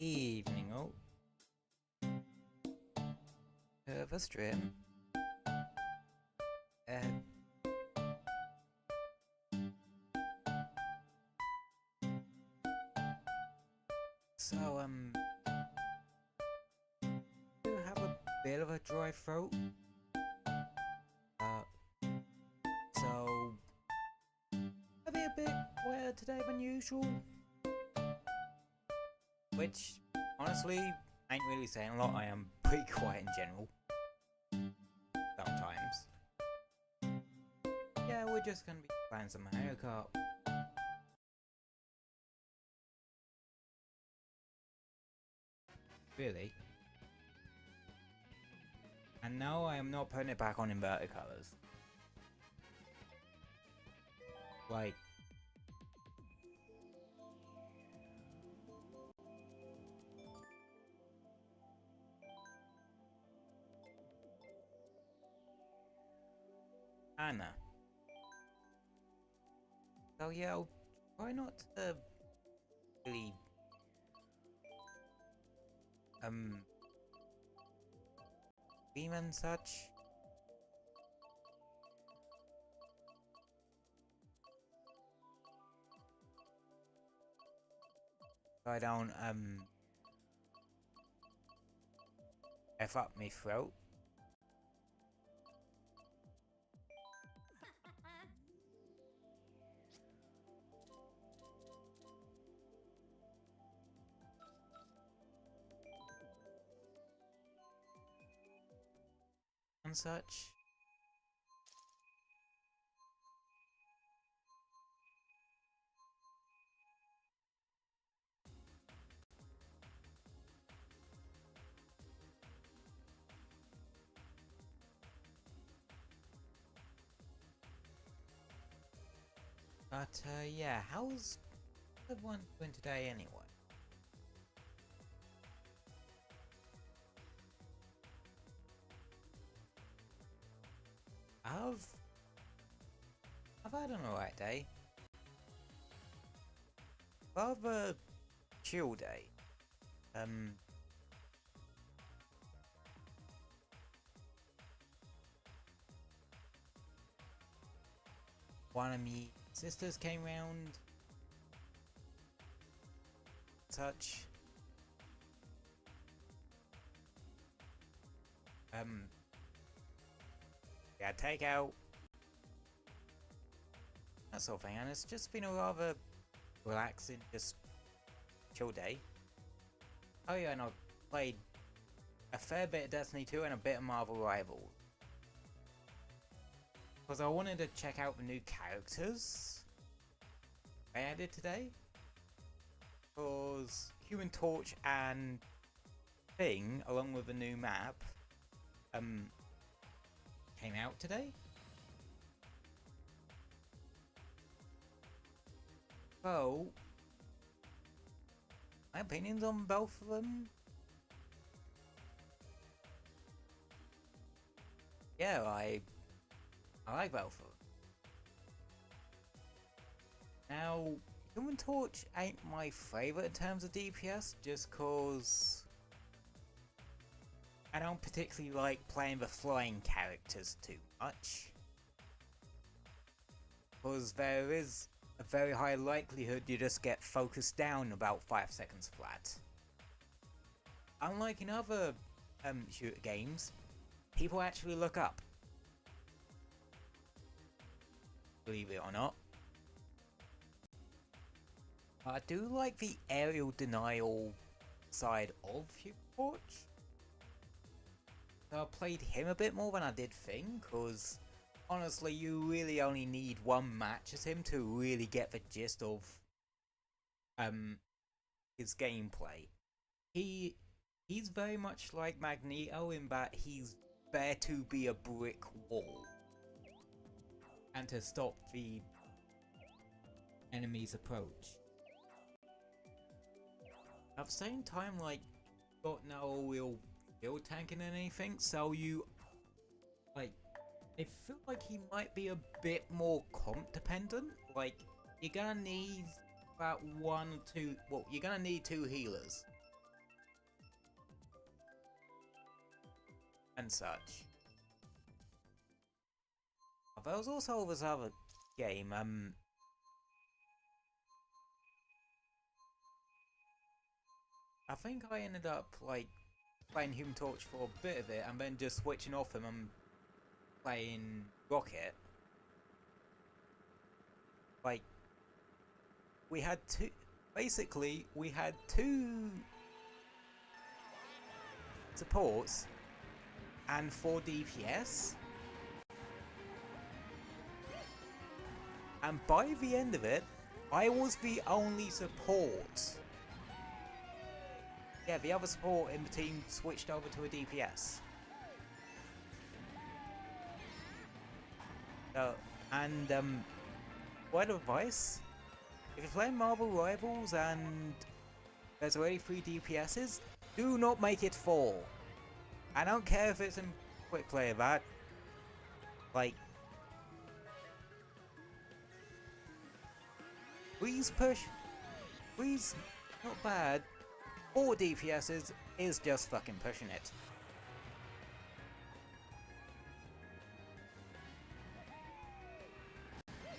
Evening all. The stream. So do have a bit of a dry throat. So maybe a bit quieter today than usual. Which honestly ain't really saying a lot. I am pretty quiet in general. Sometimes. Yeah, we're just gonna be playing some Mariokart. Really? And no, I am not putting it back on inverted colours. Like, Anna. So yeah, I'll try not to really beam and such. So I don't F up me throat. And such. But yeah, how's everyone doing today anyway? I've had an alright day. Rather chill day. One of me sisters came round. Such. Yeah, take out. That sort of thing, and it's just been a rather relaxing, just chill day. Oh yeah, and I've played a fair bit of Destiny 2 and a bit of Marvel Rivals. Because I wanted to check out the new characters I added today. Because Human Torch and Thing, along with the new map, came out today. So, my opinions on both of them. Yeah, I like both of them. Now, Human Torch ain't my favourite in terms of DPS, just cause I don't particularly like playing the flying characters too much. Because there is a very high likelihood you just get focused down about 5 seconds flat. Unlike in other shooter games, people actually look up. Believe it or not. I do like the aerial denial side of Human Torch. So I played him a bit more than I did Thing, because honestly you really only need one match as him to really get the gist of his gameplay. He's very much like Magneto in that he's there to be a brick wall and to stop the enemy's approach. At the same time, like, got no real build tanking and anything, so you, like, I feel like he might be a bit more comp dependent. Like, you're gonna need about 1 or 2, well, you're gonna need 2 healers and such. There was also this other game, I think I ended up, like, playing Human Torch for a bit of it, and then just switching off him and playing Rocket. Like, we had two... Basically, we had two supports and 4 DPS. And by the end of it, I was the only support. Yeah, the other support in the team switched over to a DPS. Word of advice, if you're playing Marvel Rivals and there's already 3 DPSs, do not make it 4. I don't care if it's in quick play, that, like, please push, please, not bad, 4 DPSs is just fucking pushing it.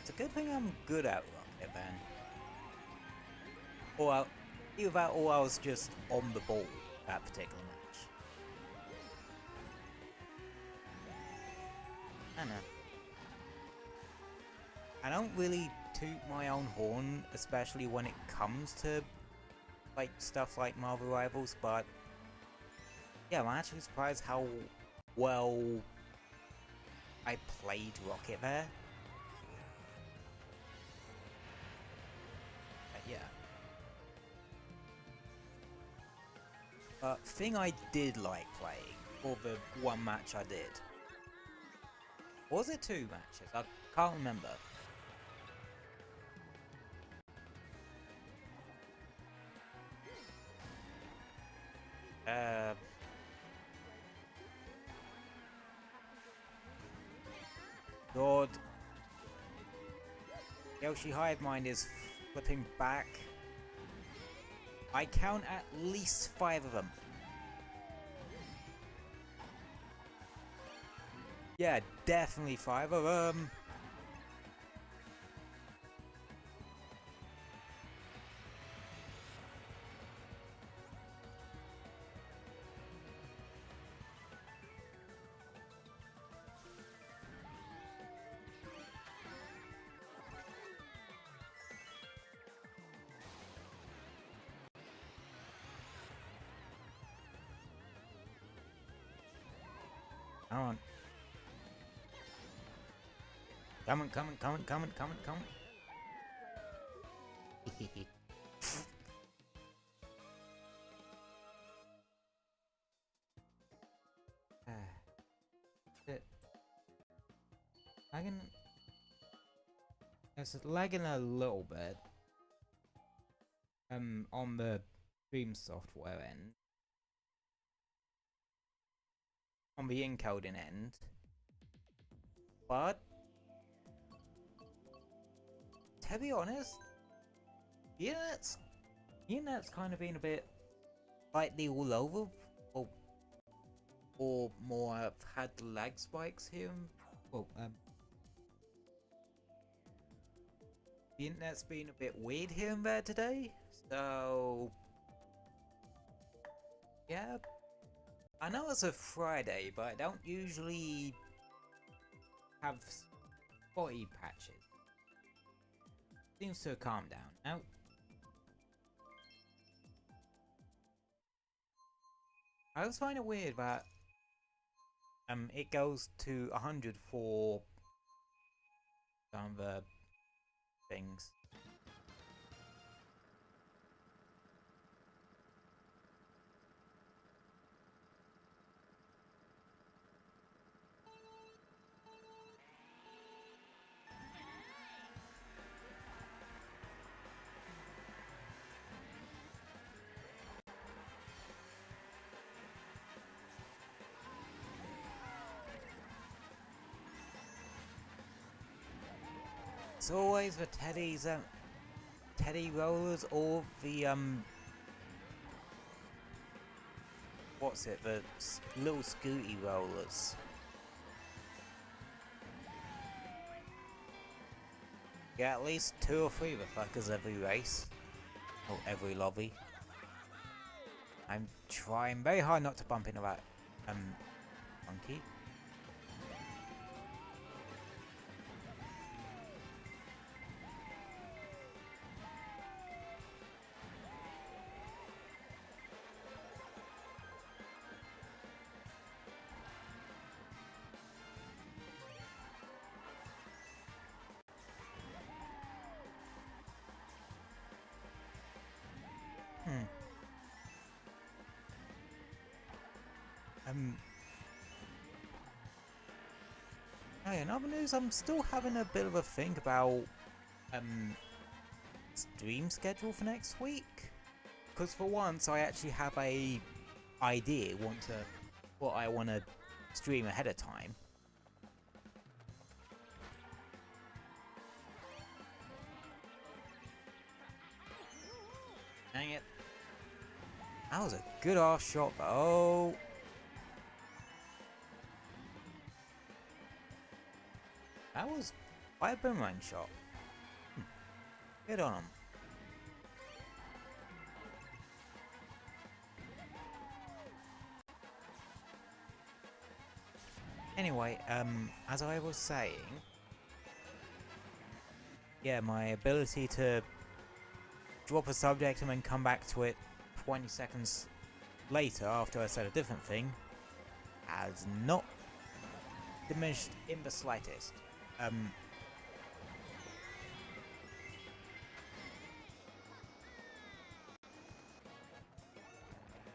It's a good thing I'm good at Rocket then. Or either that or I was just on the ball that particular match. I know. I don't really toot my own horn, especially when it comes to like stuff like Marvel Rivals, but yeah, I'm actually surprised how well I played Rocket there. Yeah. Thing I did like playing for the one match I did. Was it 2 matches? I can't remember. God. Yoshi Hive Mind is flipping back. I count at least 5 of them. Yeah, definitely 5 of them. Come on. Coming. It's lagging a little bit. On the stream software end. On the encoding end. But to be honest, the internet's kind of been a bit slightly all over, or more I've had lag spikes here. The internet's been a bit weird here and there today, so yeah. I know it's a Friday, but I don't usually have spotty patches. Seems to have calmed down now. I always find it weird that it goes to 100 for some of the things. It's always the Teddy rollers or the what's it, the little scooty rollers. Yeah, at least 2 or 3 of the fuckers every race. Or every lobby. I'm trying very hard not to bump into that, monkey. Hey, in other news, I'm still having a bit of a think about stream schedule for next week. Because for once, I actually have a idea what I want to stream ahead of time. Dang it! That was a good ass shot, though. That was quite a boomerang shot. Good on him. Anyway, as I was saying, yeah, my ability to drop a subject and then come back to it 20 seconds later after I said a different thing has not diminished in the slightest.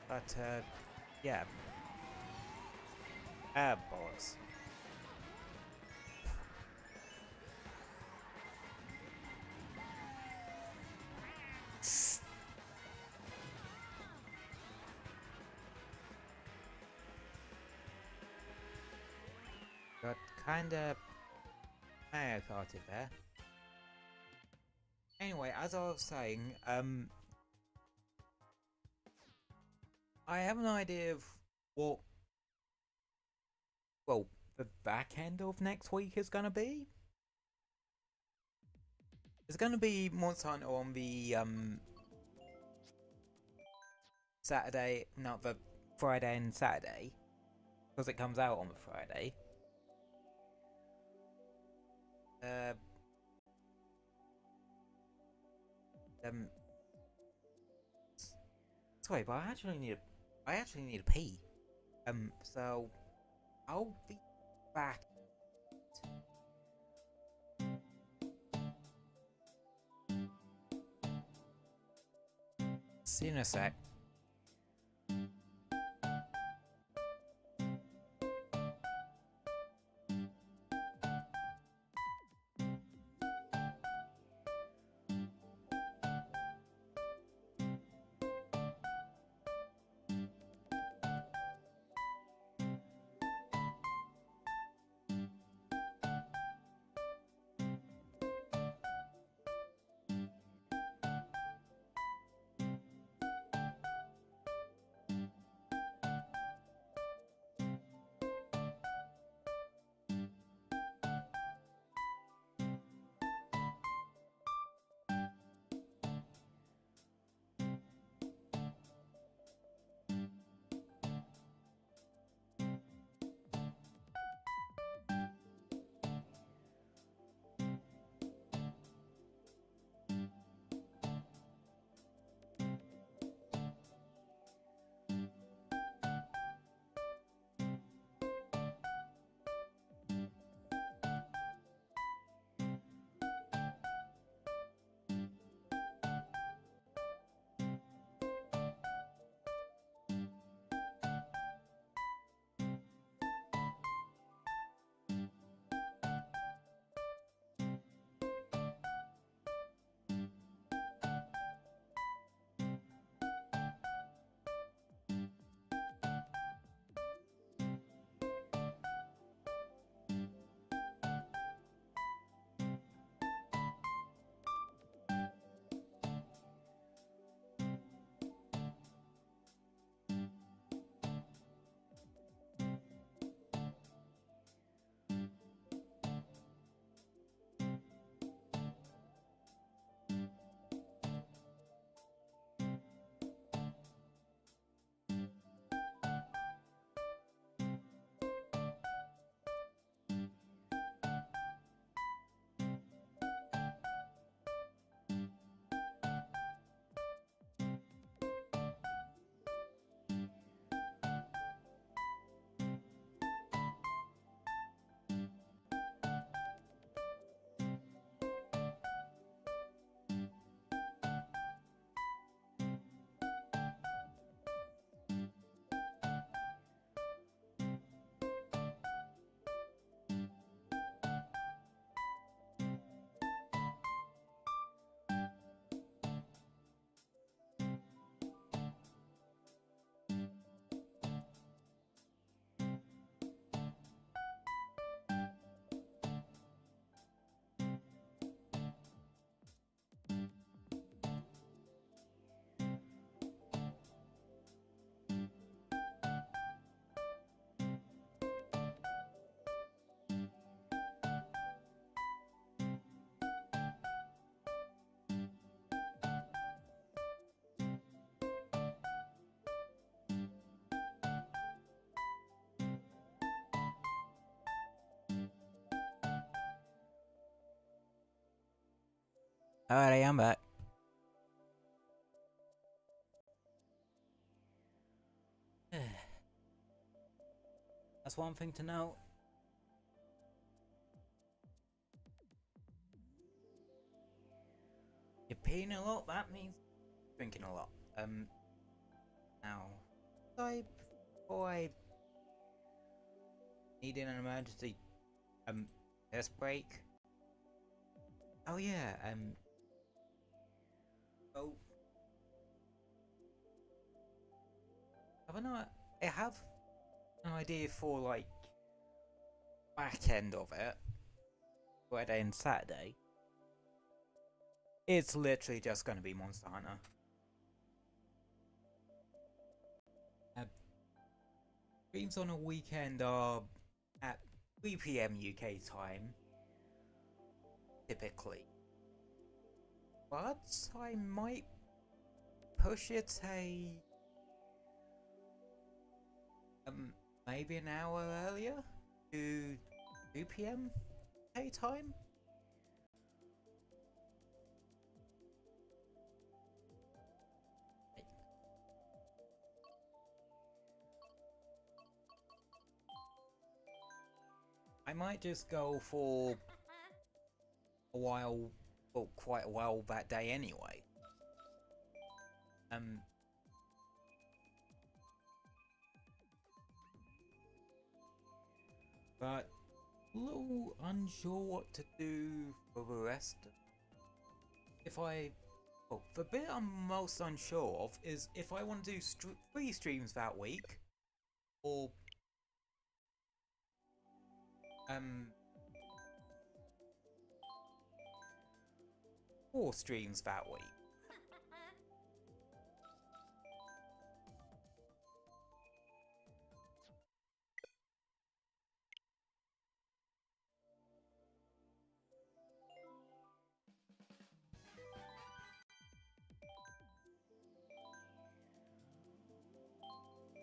But, yeah. Bollocks. Got kinda Mariokarted there. Anyway, as I was saying, I have an idea of what, well, the back end of next week is gonna be. It's gonna be Monster Hunter on the Saturday, not the Friday and Saturday, because it comes out on the Friday. Sorry, but I actually need a pee. So I'll be back. See you in a sec. Alright, I am back. That's one thing to know. You're peeing a lot, that means drinking a lot. Now, before I need an emergency, piss break. Oh yeah, oh, I have an idea for like back end of it, Friday and Saturday. It's literally just going to be Monster Hunter. Streams on a weekend are at 3 PM UK time, typically. But I might push it maybe an hour earlier to 2 PM UK time. I might just go for a while, well, quite a while that day anyway. But a little unsure what to do for the rest. The bit I'm most unsure of is if I want to do 3 streams that week, or 4 streams that week.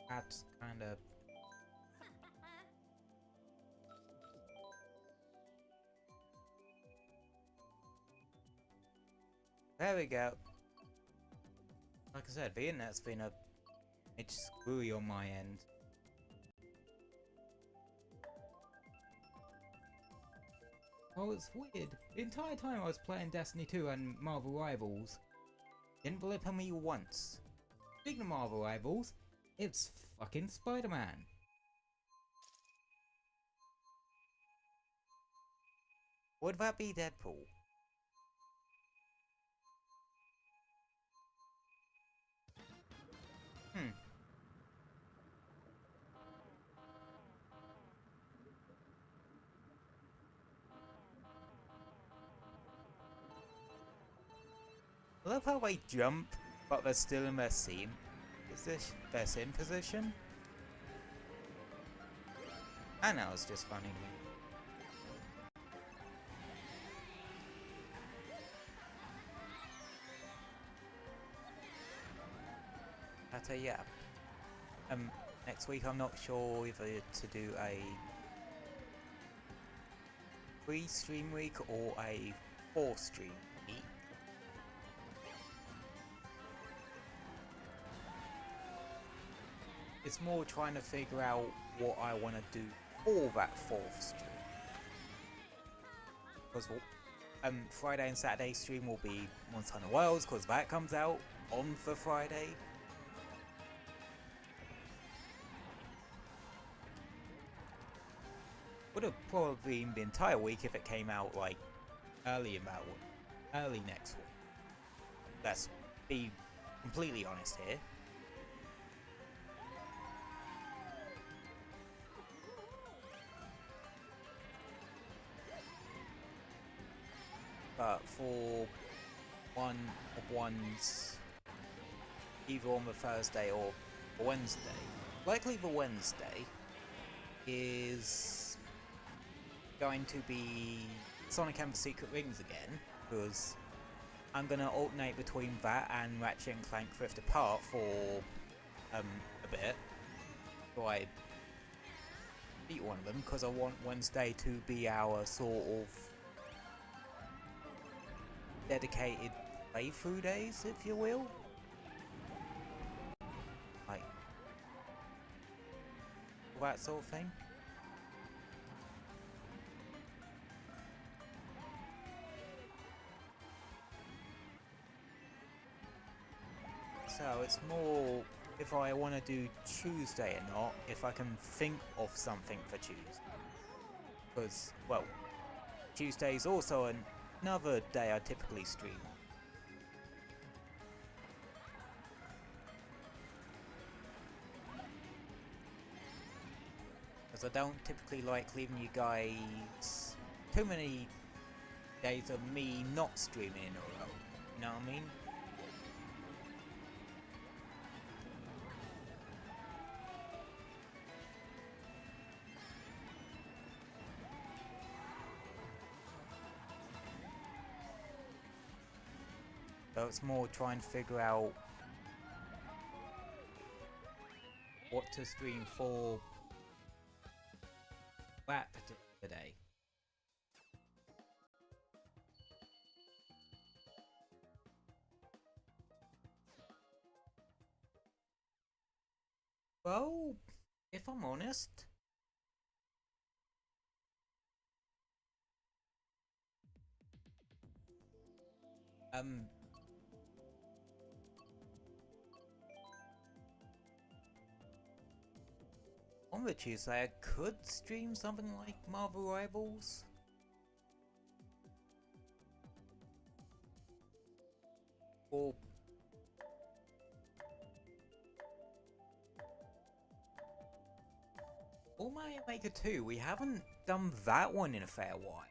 That's kind of... There we go. Like I said, the internet's been it's screwy on my end. Oh, it's weird. The entire time I was playing Destiny 2 and Marvel Rivals, didn't blip on me once. Speaking of Marvel Rivals, it's fucking Spider-Man. Would that be Deadpool? I love how they jump, but they're still in their seam. Is this their sim position? I know, it's just funny to me. Yeah. Next week I'm not sure whether to do a 3 stream week or a 4 stream week. It's more trying to figure out what I want to do for that 4th stream. Because Friday and Saturday stream will be Monster Hunter Wilds, because that comes out on the Friday. Would have probably been the entire week if it came out like early next week. Let's be completely honest here. But for one of ones, either on the Thursday or the Wednesday, likely the Wednesday is going to be Sonic and the Secret Rings again, because I'm going to alternate between that and Ratchet and Clank Rift Apart for a bit, so I beat one of them, because I want Wednesday to be our sort of dedicated playthrough days, if you will. Like, that sort of thing. So it's more if I want to do Tuesday or not, if I can think of something for Tuesday. Because, well, Tuesday is also another day I typically stream. Because I don't typically like leaving you guys too many days of me not streaming in a row. You know what I mean? So it's more trying to figure out what to stream for that particular day. Well, if I'm honest, on the Tuesday I could stream something like Marvel Rivals. Or Mario Maker 2, we haven't done that one in a fair while.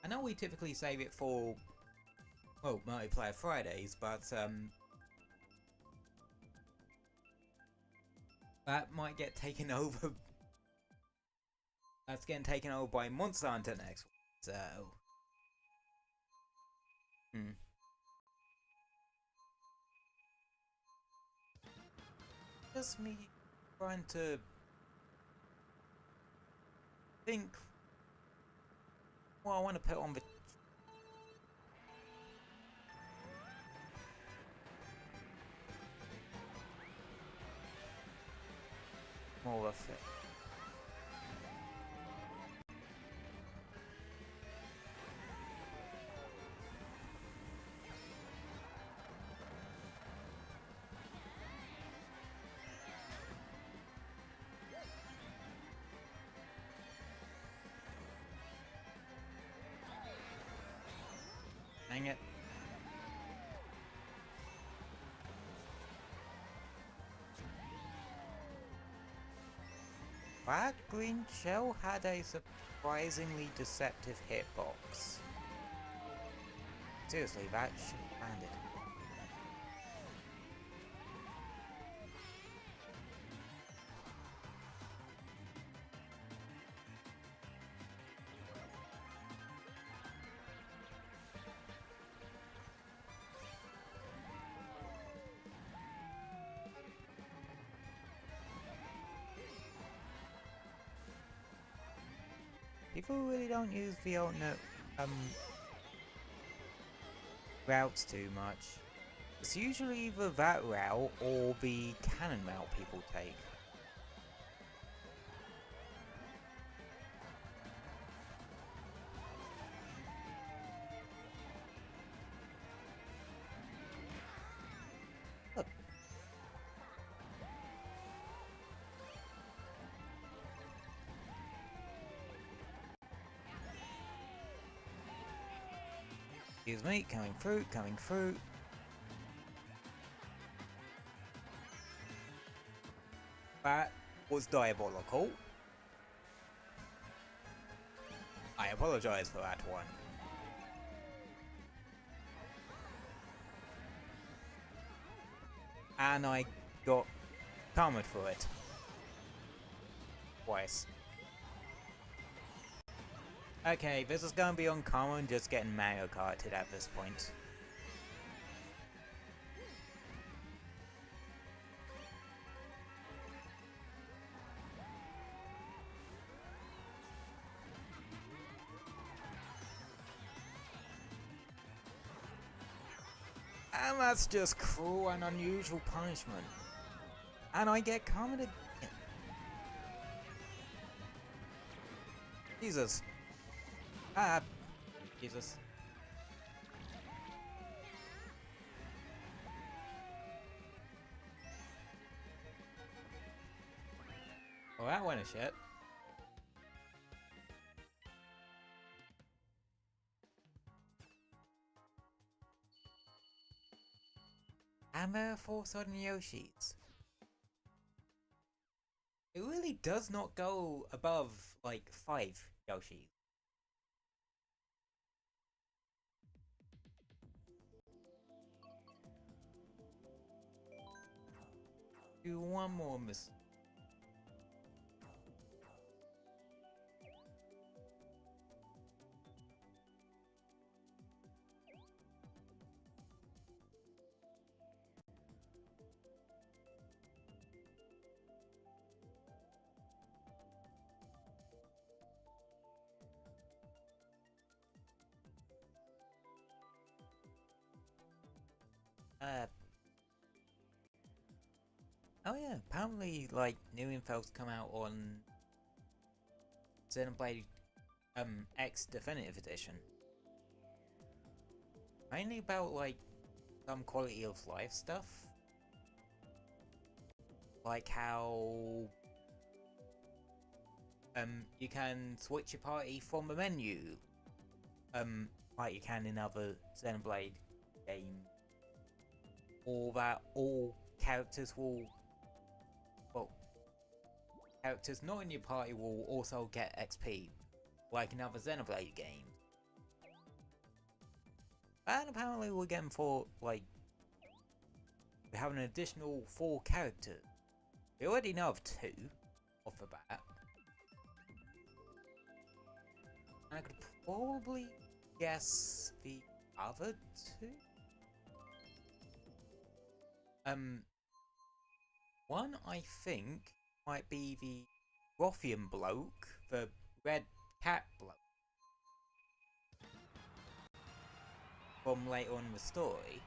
I know we typically save it for, well, Multiplayer Fridays, but that might get taken over. That's getting taken over by Monster Hunter next week, so... Just me trying to think what I want to put on the... more of it. Dang it. That green shell had a surprisingly deceptive hitbox. Seriously, that should have landed. People really don't use the alternate routes too much. It's usually either that route or the cannon route people take. Look. Excuse me, coming through, coming through. That was diabolical. I apologize for that one. And I got karma for it. Twice. Okay, this is gonna be uncommon, just getting Mariokarted at this point. And that's just cruel and unusual punishment. And I get commented. Jesus. Ah. Jesus. Well, that went to shit. And there are 4 sudden Yoshis. It really does not go above, like, 5 Yoshis. Do one more miss. Oh yeah, apparently, like, new info's come out on Xenoblade X Definitive Edition. Mainly about, like, some quality of life stuff. Like how you can switch your party from a menu. Like you can in other Xenoblade games. Or that all characters will, well, characters not in your party will also get XP, like in other Xenoblade games. And apparently we're getting we have an additional 4 characters. We already know of 2 off the bat. And I could probably guess the other 2. One I think might be the Rothian bloke, the red cat bloke from later on in the story.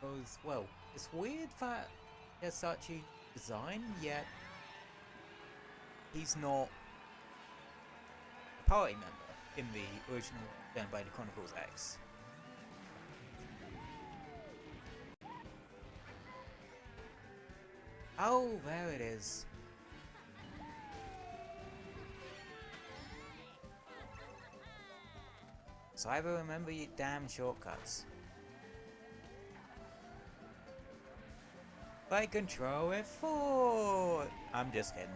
Because, well, it's weird that there's such a design, yet he's not a party member in the original Xenoblade Chronicles X. Oh, there it is. So I will remember your damn shortcuts. By control F4! I'm just kidding.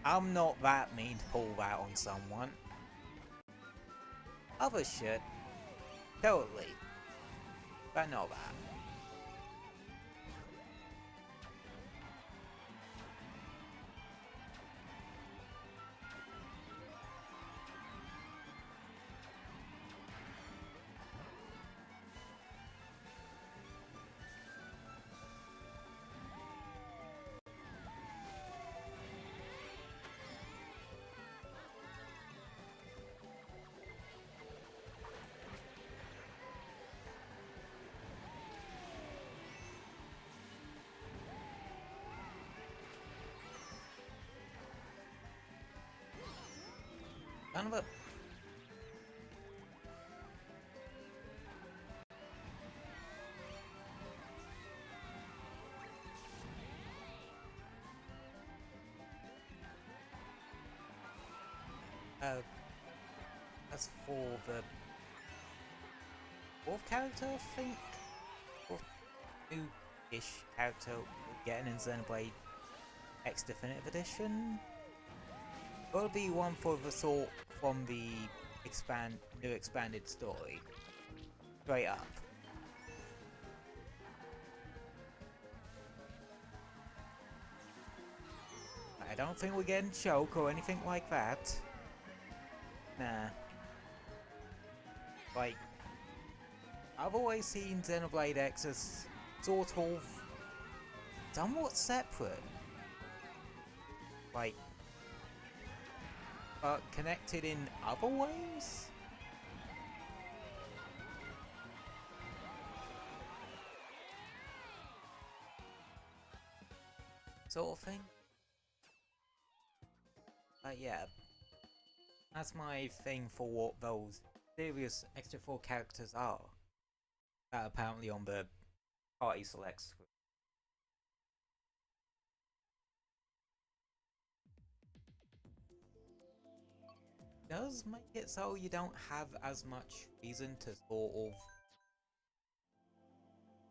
I'm not that mean to pull that on someone. Other shit. Totally. But not that. Son of a... As for the 4th character, I think? 4th new-ish character we're getting in Xenoblade X Definitive Edition? Gotta be one for the sort from the new expanded story. Straight up. I don't think we're getting choke or anything like that. Nah. Like, I've always seen Xenoblade X as sort of somewhat separate. Like, but connected in other ways? Sort of thing? Yeah, that's my thing for what those serious extra 4 characters are. That apparently on the party select screen. Does make it so you don't have as much reason to sort of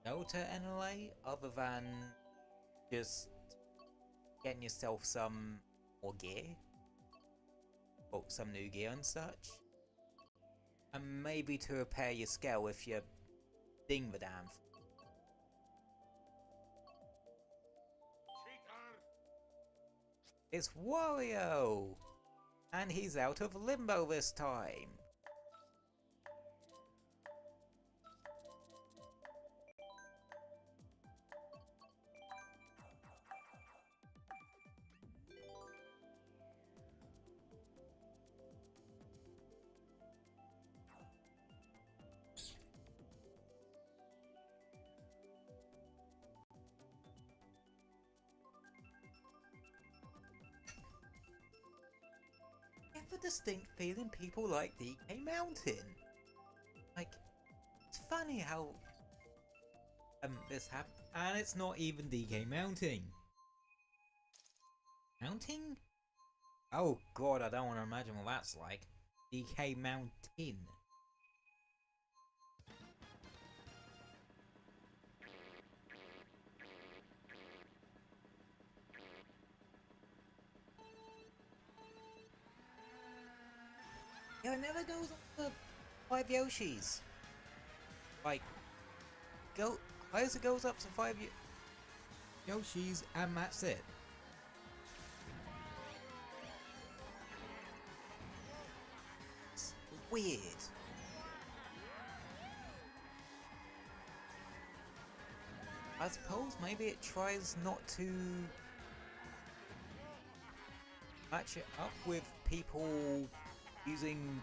go to NLA other than just getting yourself some more gear, or some new gear and such, and maybe to repair your scale if you ding the damn thing. It's Wario! And he's out of limbo this time! I have a distinct feeling people like DK Mountain. Like, it's funny how this happened, and it's not even DK Mounting. Mounting? Oh god, I don't want to imagine what that's like. DK Mountain. Yeah, it never goes up to 5 Yoshis. Like, highest it goes up to 5 Yoshis, and that's it. It's weird. I suppose maybe it tries not to match it up with people using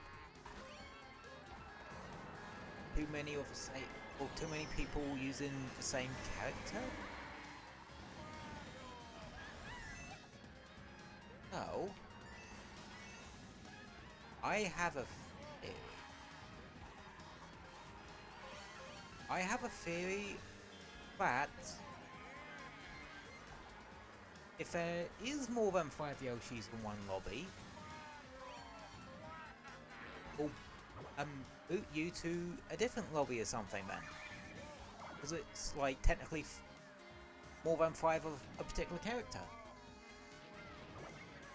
too many of the same, or too many people using the same character. So, I have a theory. I have a theory that if there is more than 5 Yoshis in one lobby, we'll boot you to a different lobby or something then. Because it's like technically more than 5 of a particular character.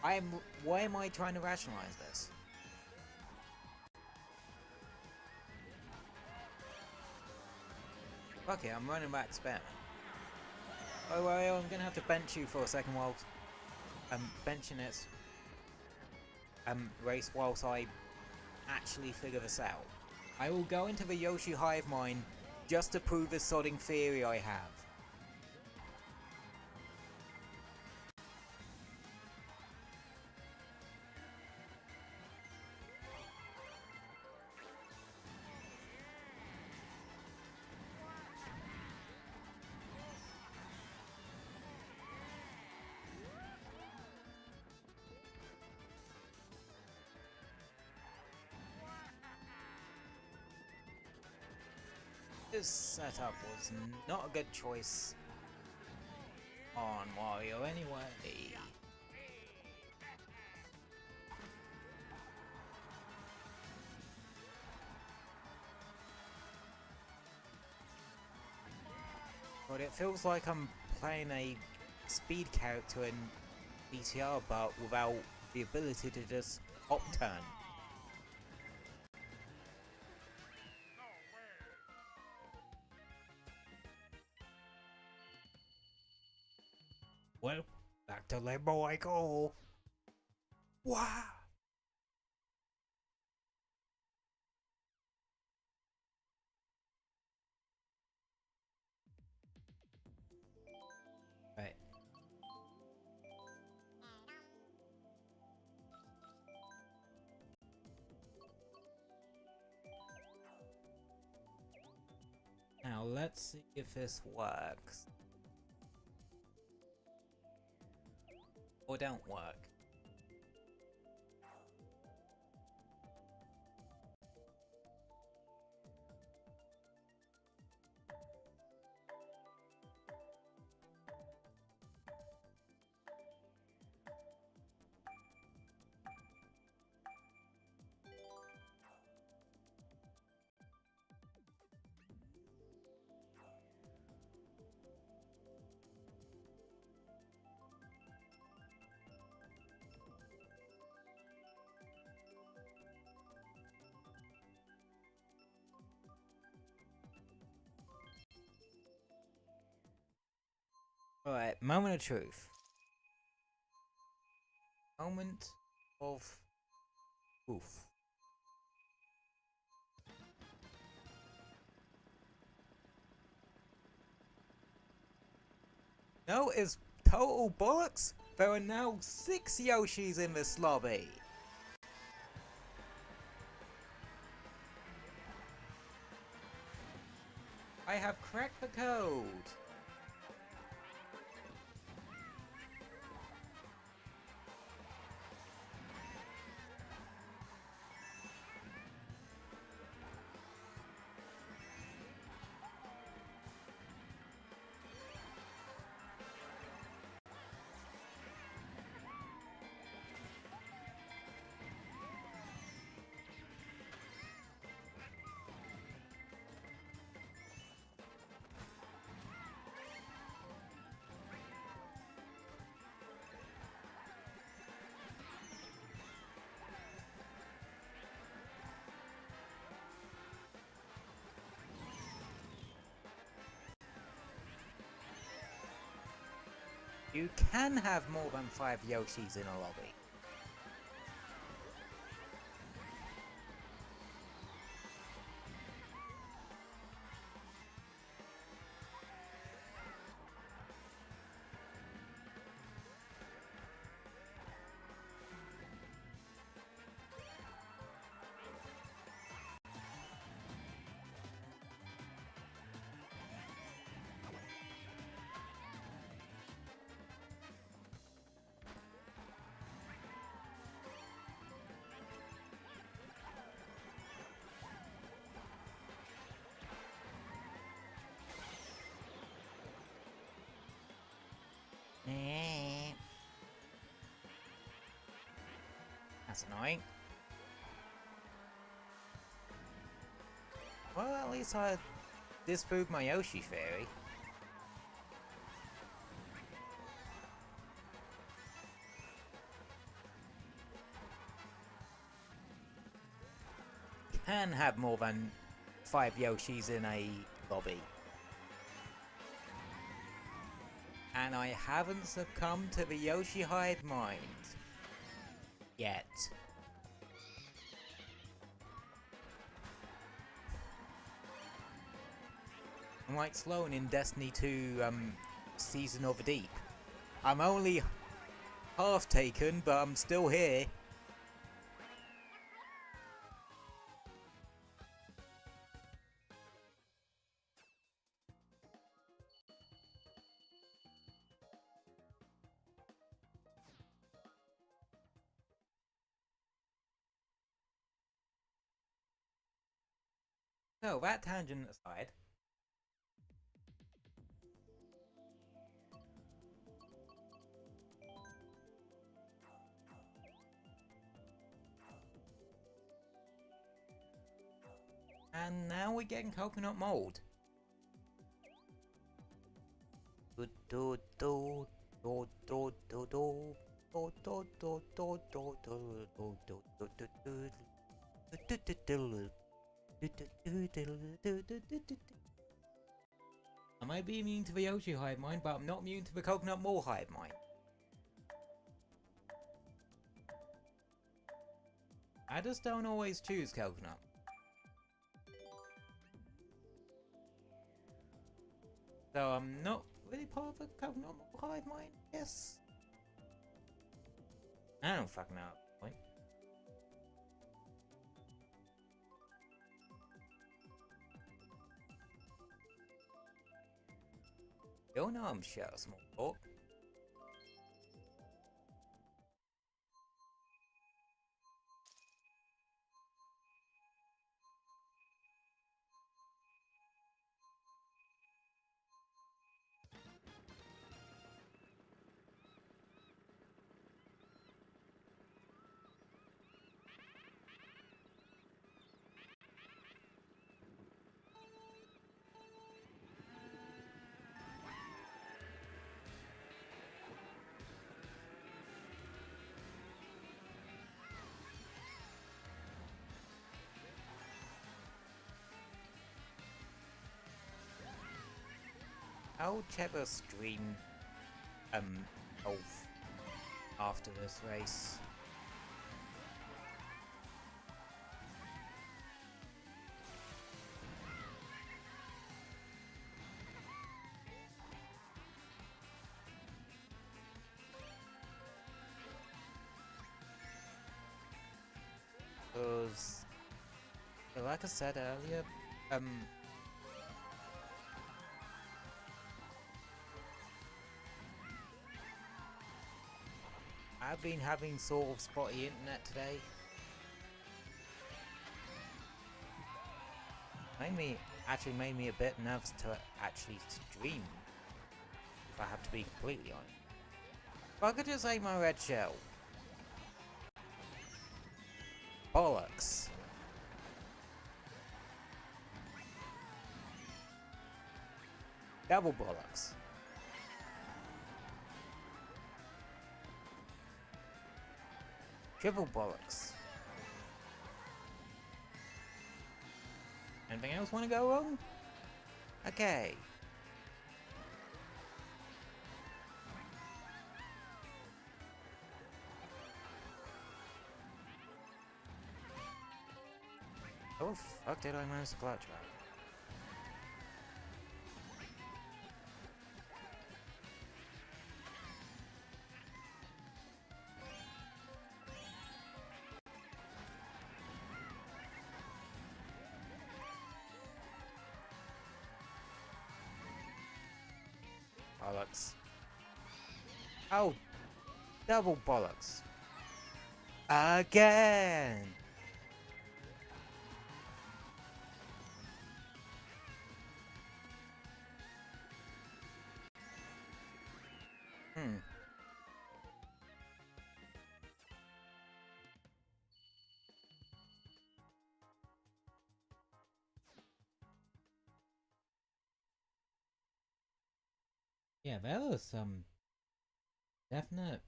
Why am I trying to rationalize this? Okay, I'm running back to spam. Oh well, I'm gonna have to bench you for a second while benching it race whilst I actually figure this out. I will go into the Yoshi hive mind just to prove this sodding theory I have. This setup was not a good choice on Wario anyway. But it feels like I'm playing a speed character in BTR, but without the ability to just up-turn. Well, back to limbo I go. Wow. Right. let's see if this works. Or don't work. Alright, moment of truth. Moment of oof. No, it's total bollocks. There are now 6 Yoshis in this lobby. I have cracked the code. You can have more than 5 Yoshis in a lobby. That's annoying. Well, at least I disproved my Yoshi theory. Can have more than 5 Yoshis in a lobby. And I haven't succumbed to the Yoshi hive mind. Yet. I'm like Sloan in Destiny 2 Season of the Deep. I'm only half taken, but I'm still here. So, that tangent aside, and now we're getting coconut mold. I might be immune to the Yoshi hive mind, but I'm not immune to the coconut mold hive mind. I just don't always choose coconut. So I'm not really part of the coconut mold hive mind, yes? I don't fucking know at this point. Your arm shut, small talk. I'll check the stream off after this race. Because, like I said earlier, I've been having sort of spotty internet today. Actually made me a bit nervous to actually stream, if I have to be completely honest. If I could just say my red shell. Bollocks. Double bollocks. Triple bollocks. Anything else want to go wrong? Okay. How the fuck did I manage to clutch that? Bollocks. Oh, double bollocks. Again. Yeah, there was some definite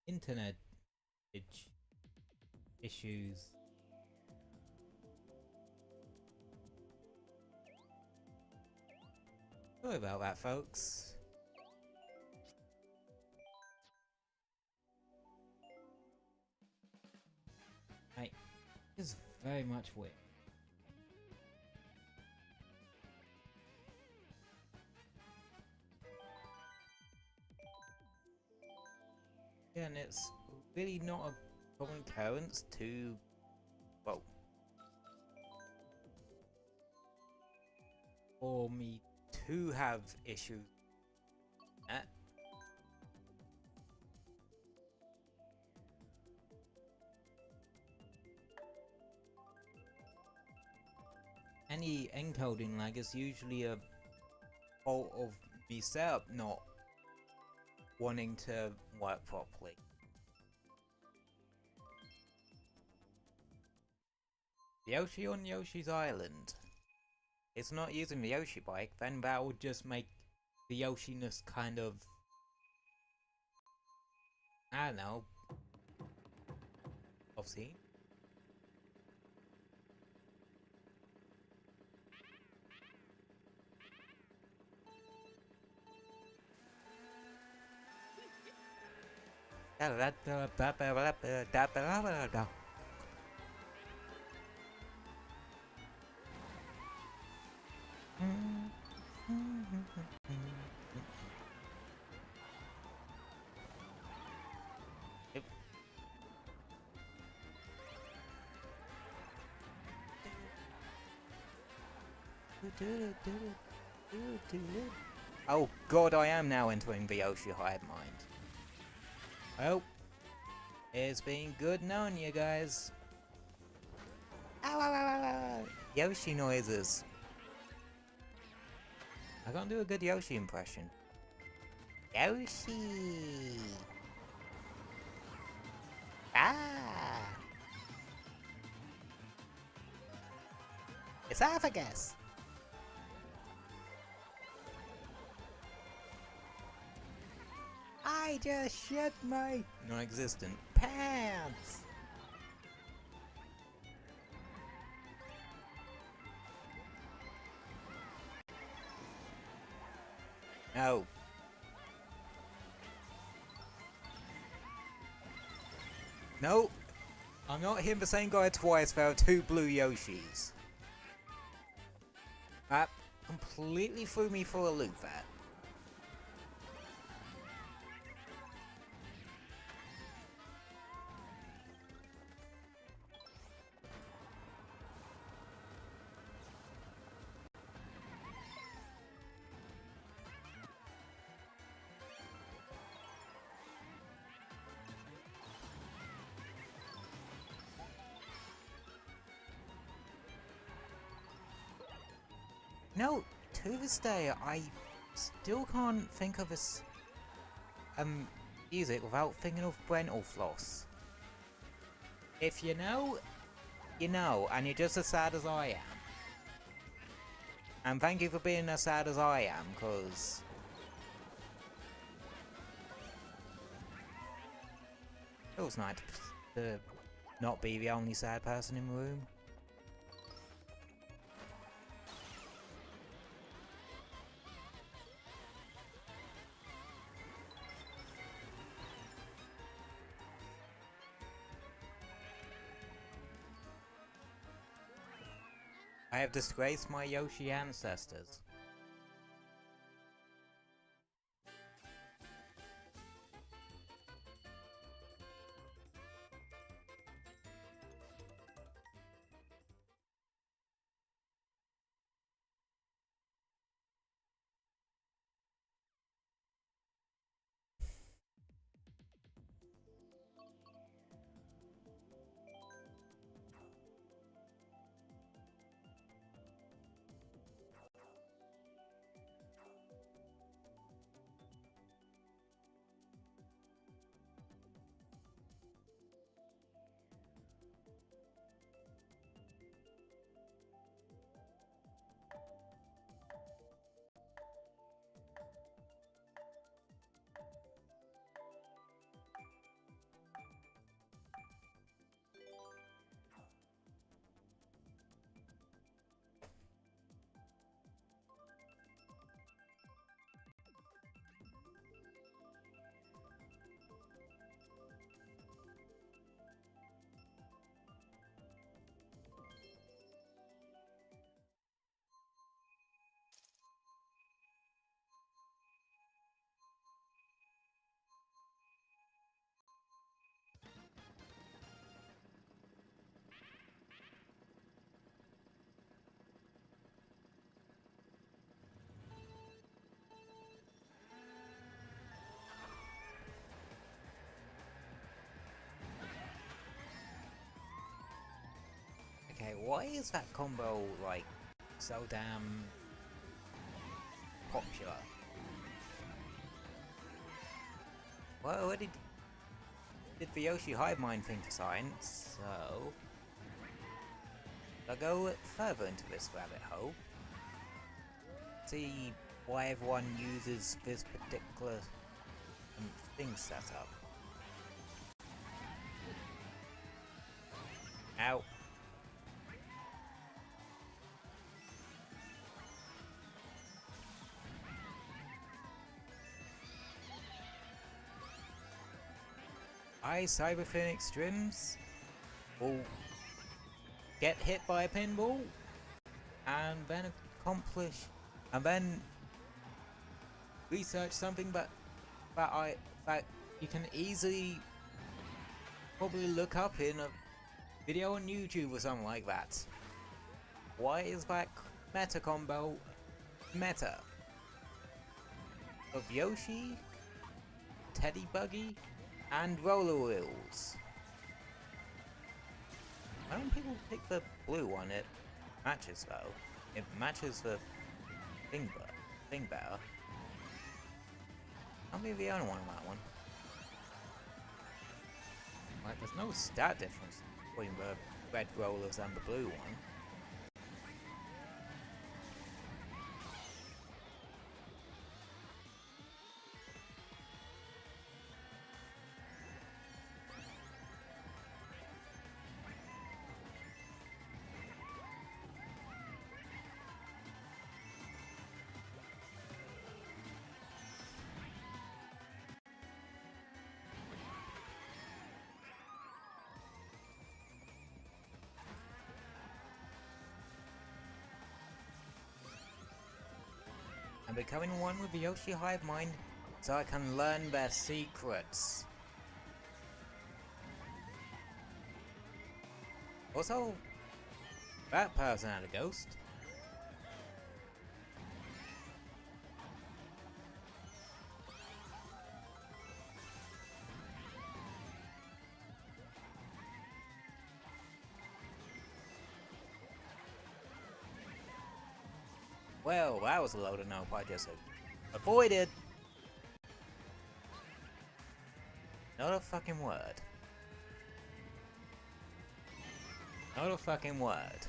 internet issues. Sorry about that, folks. It's very much weird. Yeah, and it's really not a common occurrence to, well, for me to have issues with that. Any encoding lag is usually a fault of the setup not wanting to work properly. Yoshi on Yoshi's Island. It's not using the Yoshi bike, then that would just make the Yoshiness kind of, I don't know, obscene. Oh god, I am now entering the Yoshi hive mind. Oh. It's been good knowing you guys. Ow, ow, ow, ow, ow. Yoshi noises. I can't do a good Yoshi impression. Yoshi! Ah! Esophagus! I just shit my non-existent pants! No. No! I'm not hitting the same guy twice. There are 2 blue Yoshis. That completely threw me for a loop there. No, to this day, I still can't think of this music without thinking of Brental Floss. If you know, you know, and you're just as sad as I am. And thank you for being as sad as I am, cause it was nice to not be the only sad person in the room. I have disgraced my Yoshi ancestors. Okay, why is that combo, like, so damn popular? Well, I already did the Yoshi hive mind thing to science, so I'll go further into this rabbit hole. See why everyone uses this particular thing set up. Ow. Cyberphnx Strims will get hit by a pinball and then research something that you can easily probably look up in a video on YouTube or something like that. Why is that meta combo meta? of Yoshi, Teddy Buggy, and Roller Wheels. Why don't people pick the blue one? It matches though. It matches the thing better. I'll be the only one on that one. Like, there's no stat difference between the red rollers and the blue one. I'm becoming one with the Yoshi Hive Mind so I can learn their secrets. Also, that person had a ghost. Well, that was a load of nope I just avoided. Not a fucking word. Not a fucking word.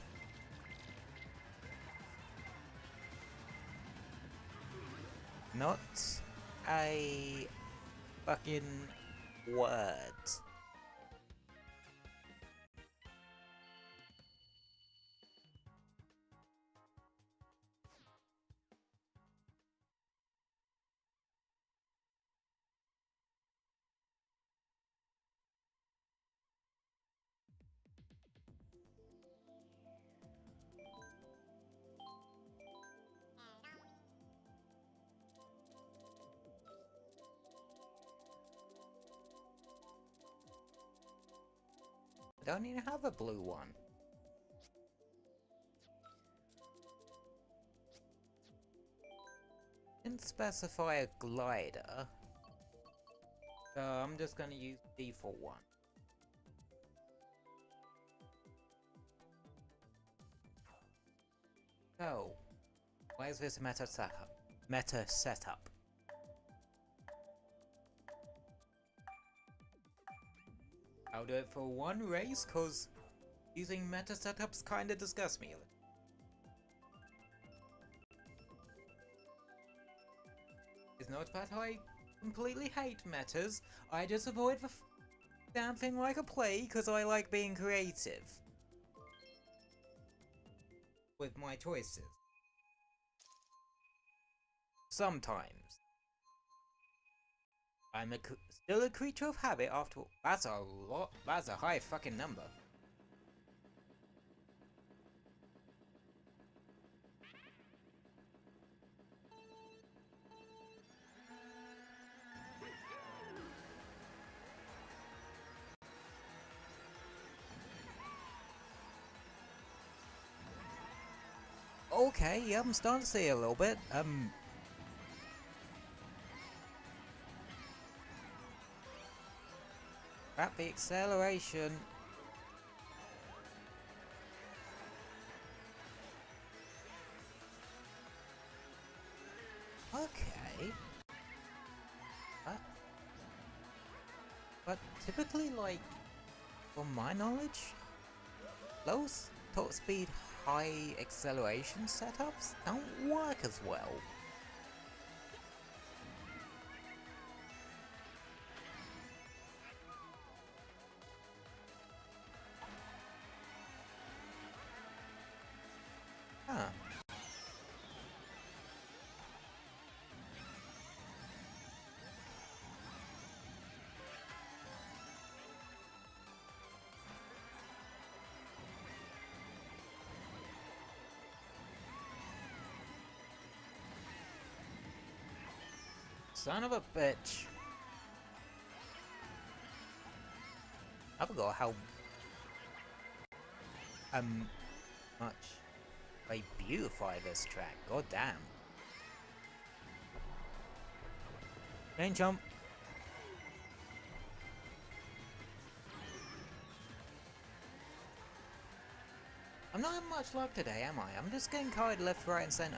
Not a fucking word. I don't even have a blue one. Didn't specify a glider, so I'm just gonna use the default one. So, why is this meta setup? I'll do it for one race, cause using meta setups kinda disgusts me. It's not that I completely hate metas, I just avoid the damn thing like a plague cause I like being creative with my choices. Sometimes. I'm still a creature of habit after all. That's a lot. That's a high fucking number. Okay, yeah, I'm starting to see a little bit. At the acceleration. Okay. But typically, like, from my knowledge, low top speed, high acceleration setups don't work as well. Huh. Son of a bitch. I forgot how much they beautify this track. God damn. Main jump. I'm not having much luck today, am I? I'm just getting carried left, right, and center.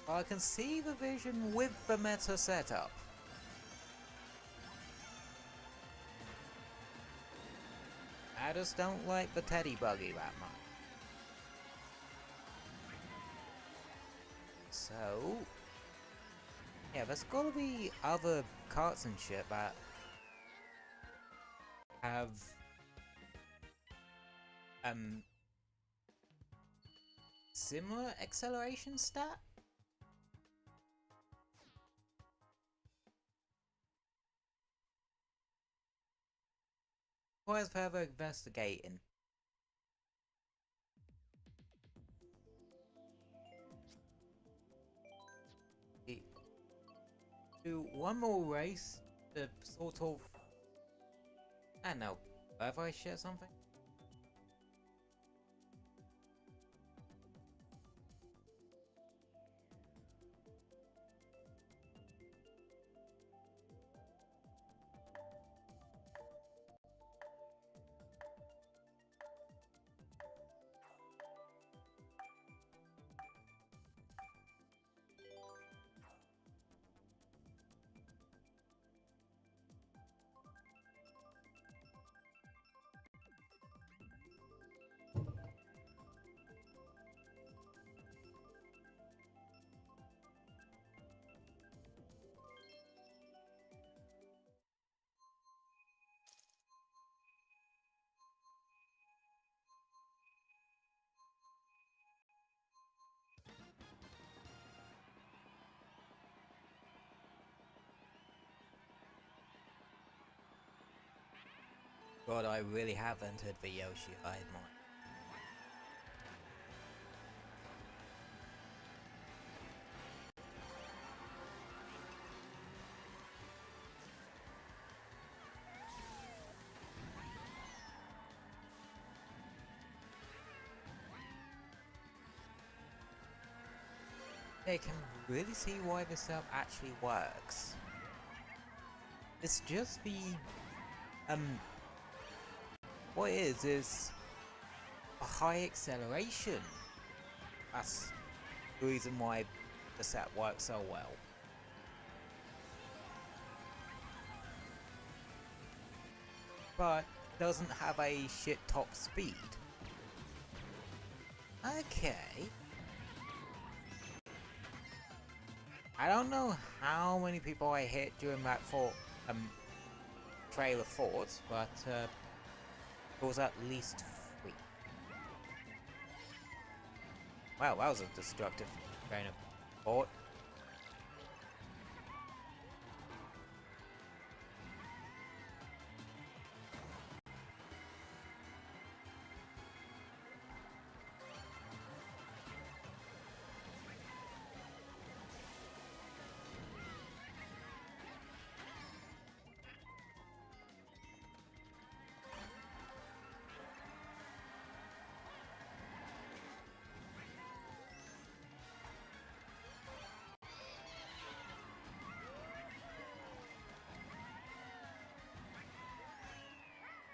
I can see the vision with the meta setup. I just don't like the teddy buggy that much. So, yeah, there's gotta be other carts and shit that have similar acceleration stat. Requires further investigating. Do one more race to sort of, I don't know, have I share something? God, I really have entered the Yoshi Hive mod. I can really see why this stuff actually works. It's just the what it is a high acceleration. That's the reason why the set works so well. But doesn't have a shit top speed. Okay. I don't know how many people I hit during that trailer thoughts, but it was at least 3. Wow, that was a destructive train of thought.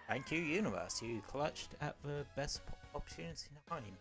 Thank you, Universe. You clutched at the best opportunity in time.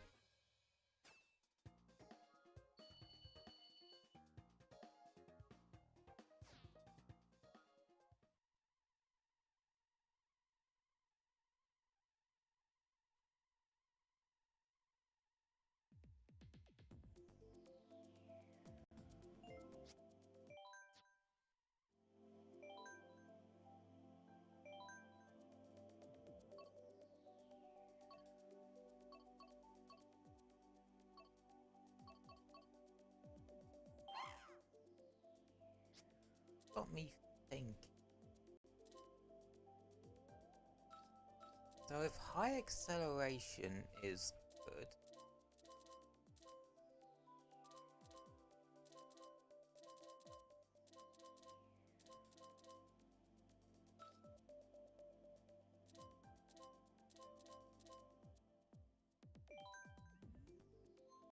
Got me thinking. So if high acceleration is good,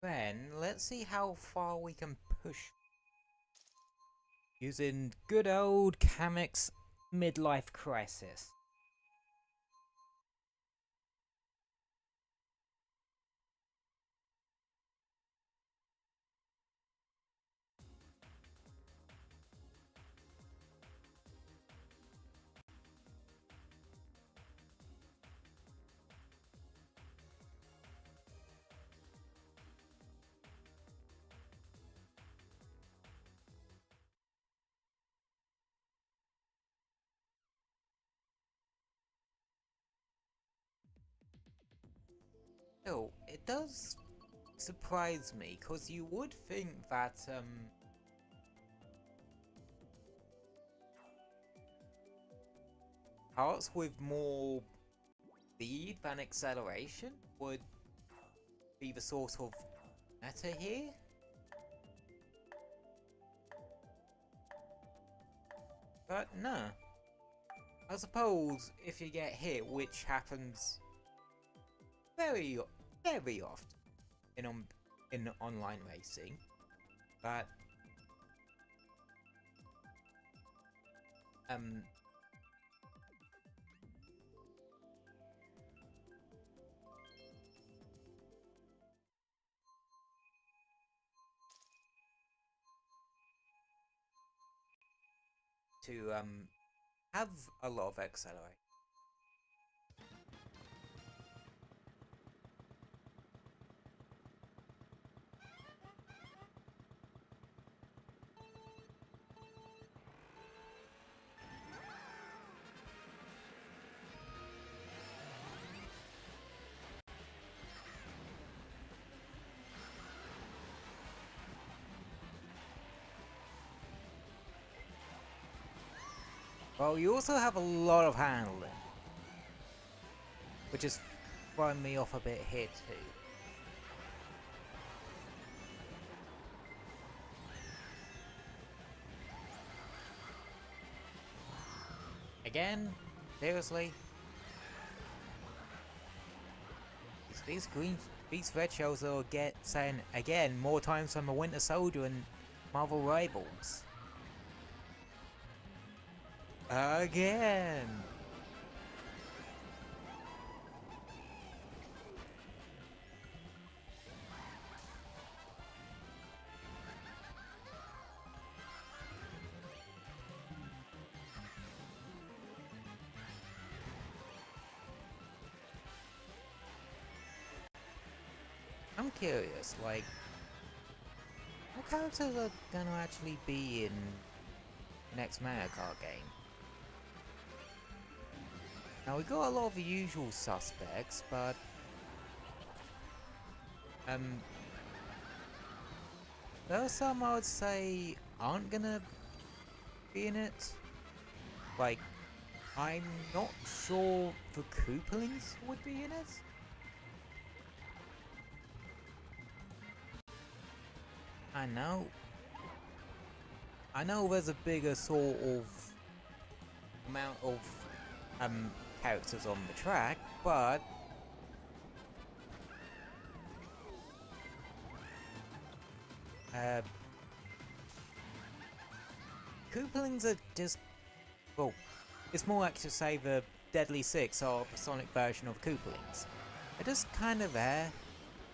Then, let's see how far we can push. Using good old Pngtuber's midlife crisis. Still, it does surprise me, because you would think that, parts with more speed than acceleration would be the sort of meta here. But no. I suppose if you get hit, which happens very often in online racing, but to have a lot of acceleration. Well, you also have a lot of handling, which is throwing me off a bit here too. Again? Seriously? These red shells will get saying again more times than the Winter Soldier and Marvel Rivals. Again! I'm curious, like, what characters are gonna actually be in next Mariokart game? Now we got a lot of the usual suspects, but there are some I would say aren't gonna be in it. Like, I'm not sure the Koopalings would be in it. I know there's a bigger sort of amount of characters on the track, but Koopalings are just, well, it's more like to say the Deadly Six or the Sonic version of Koopalings. They're just kind of there,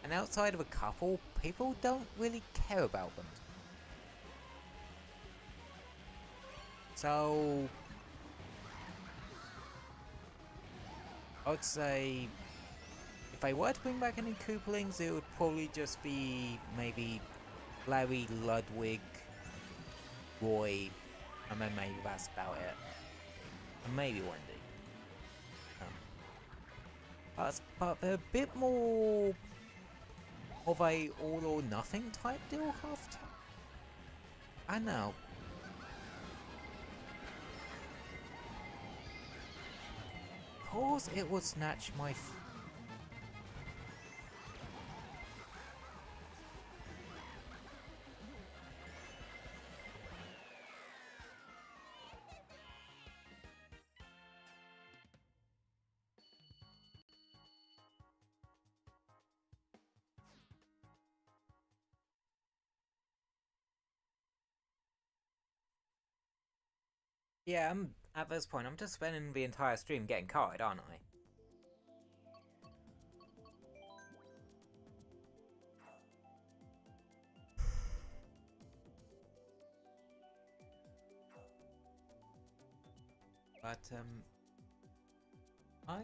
and outside of a couple, people don't really care about them. So I would say if I were to bring back any Koopalings, it would probably just be maybe Larry, Ludwig, Roy, and then maybe that's about it. And maybe Wendy. But they're a bit more of a all or nothing type deal half time. I know. Of course it would snatch my Yeah, at this point, I'm just spending the entire stream getting carded, aren't I? But I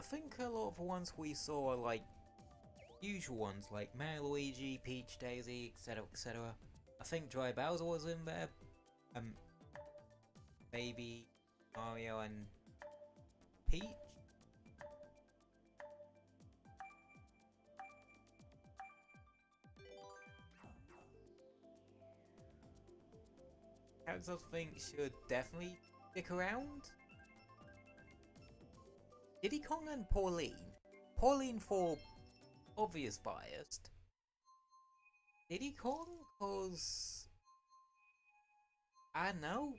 think a lot of the ones we saw are like usual ones, like Mario Luigi, Peach, Daisy, etc., etc. I think Dry Bowser was in there. Baby Mario and Peach. Characters I think should definitely stick around. Diddy Kong and Pauline. Pauline for obvious biased. Diddy Kong cause I don't know.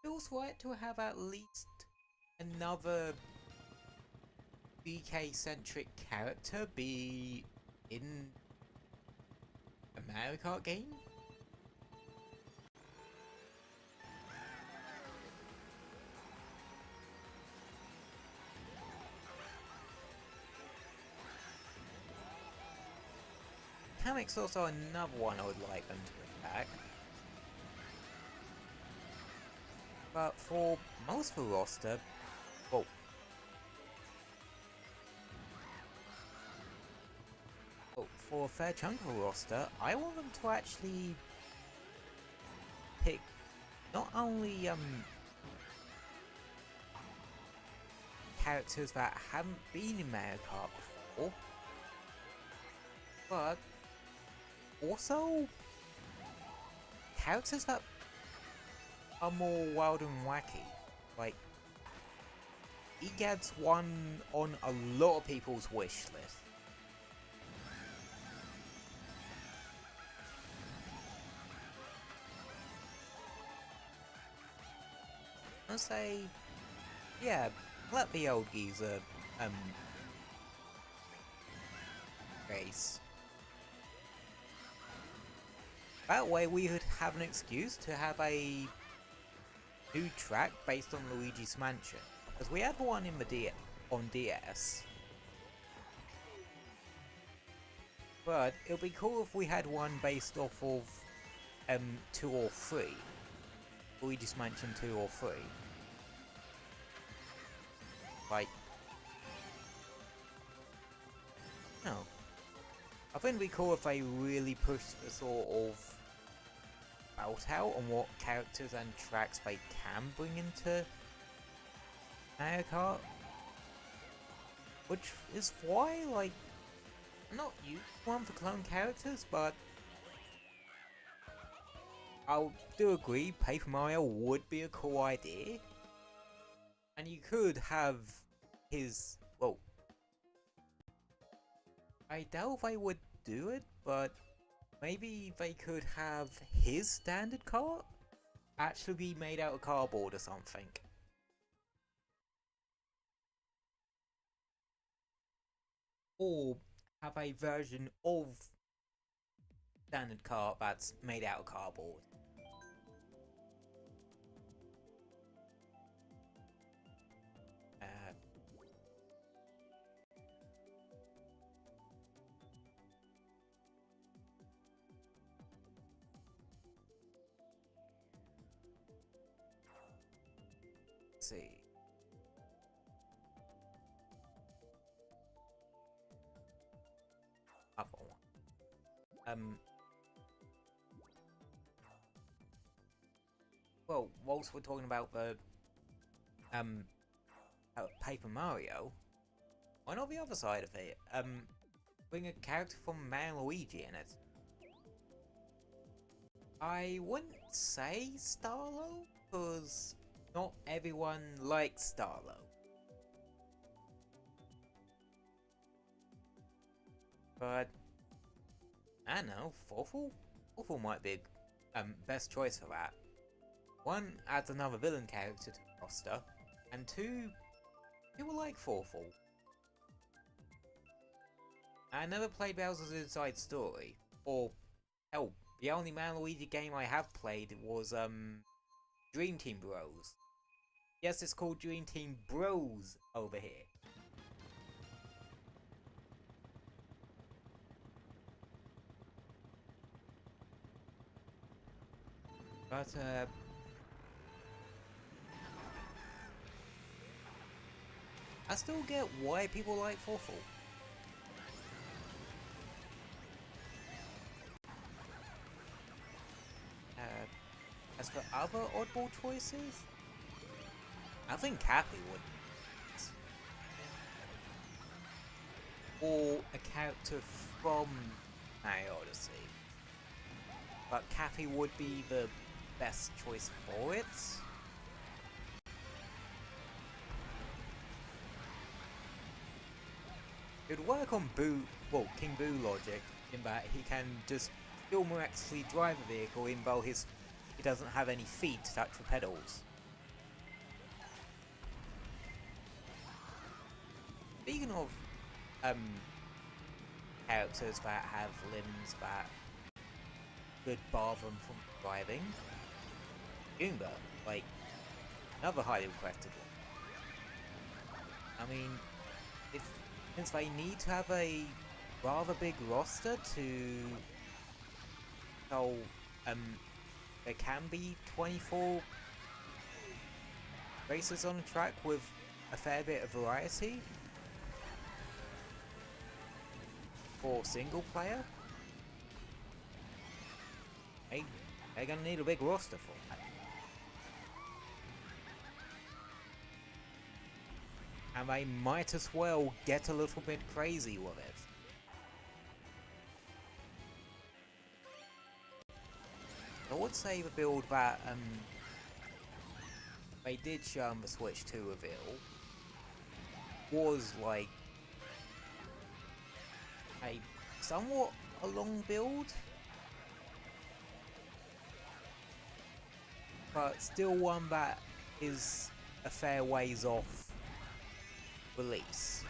Feels right to have at least another BK centric character be in a Mario Kart game. Kamek's also another one I would like them to bring back. But for most of the roster, well, for a fair chunk of the roster, I want them to actually pick not only characters that haven't been in Mario Kart before, but also characters that are more wild and wacky. Like, Egad's one on a lot of people's wish list. I'll say, yeah, let the old geezer race. That way we would have an excuse to have a new track based on Luigi's Mansion, because we had one in the on DS. But it would be cool if we had one based off of 2 or 3. Luigi's Mansion 2 or 3. Like, no. I think it'd be cool if they really pushed the sort of out on what characters and tracks they can bring into Mario Kart. Which is why, like, I'm not used one for clone characters, but I do agree Paper Mario would be a cool idea. And you could have his, well, I doubt they would do it, but maybe they could have his standard cart actually be made out of cardboard or something. Or have a version of standard cart that's made out of cardboard. See. Other one. Well, whilst we're talking about the Paper Mario, why not the other side of it? Bring a character from Mario Luigi in it. I wouldn't say Starlo, because not everyone likes Starlo. But I don't know, Forful? Forful might be best choice for that. One, adds another villain character to the roster, and two, people like Forful. I never played Bowser's Inside Story, or hell, the only Luigi game I have played was Dream Team Bros. Yes, it's called Dream Team Bros over here. But I still get why people like Forfall. As for other oddball choices, I think Cappy would. Or a character from Mario Odyssey. But Cappy would be the best choice for it. It would work on King Boo logic, in that he can just still miraculously drive a vehicle even though he doesn't have any feet to touch the pedals. Speaking of characters that have limbs that could bar them from driving, Goomba, like, another highly requested one. I mean, since they need to have a rather big roster so there can be 24 races on a track with a fair bit of variety for single player. They're gonna need a big roster for that. And they might as well get a little bit crazy with it. I would say the build that they did show on the Switch 2 reveal was like a somewhat a long build, but still one that is a fair ways off release.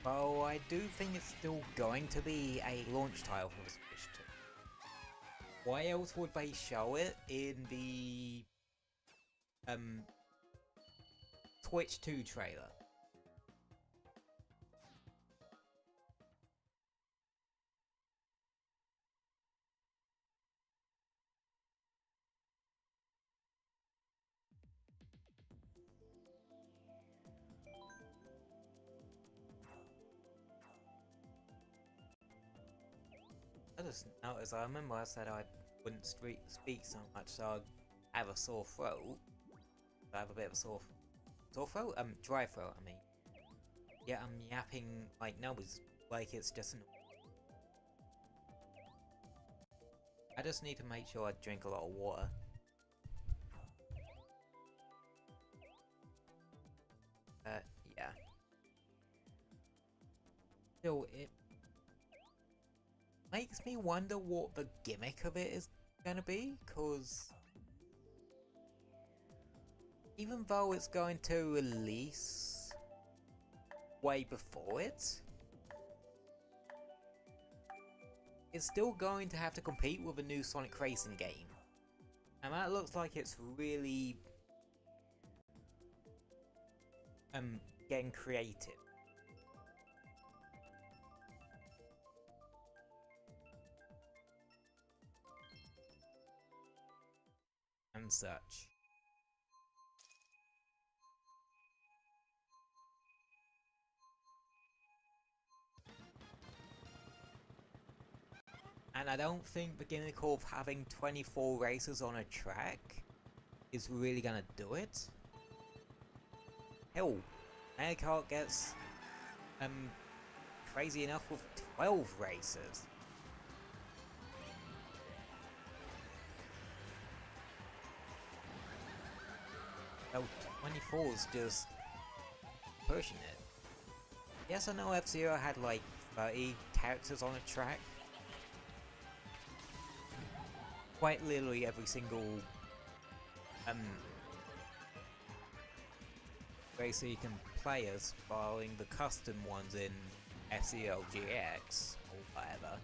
Well, I do think it's still going to be a launch title for the Switch 2. Why else would they show it in the Switch 2 trailer? I just noticed, I remember I said I wouldn't speak so much, so I'd have a sore throat. I have a bit of a sore throat? Dry throat, I mean. Yeah, I'm yapping like nobody's, like it's just I just need to make sure I drink a lot of water. Yeah. Still, it makes me wonder what the gimmick of it is gonna be, cause even though it's going to release way before it, it's still going to have to compete with a new Sonic Racing game. And that looks like it's really getting creative. And such. And I don't think the gimmick of having 24 races on a track is really gonna do it. Hell, Mariokart gets crazy enough with 12 races. So 24's just pushing it. Yes, I know F-Zero had like 30 characters on a track. Quite literally every single racer you can play as, barring the custom ones in FCLGX or whatever.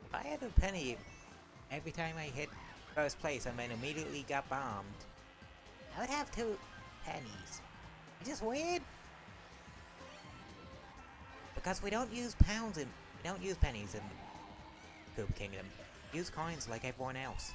If I had a penny every time I hit first place and then immediately got bombed, I would have 2 pennies. It's just weird. Because we don't use pounds and we don't use pennies in Coop Kingdom. We use coins like everyone else.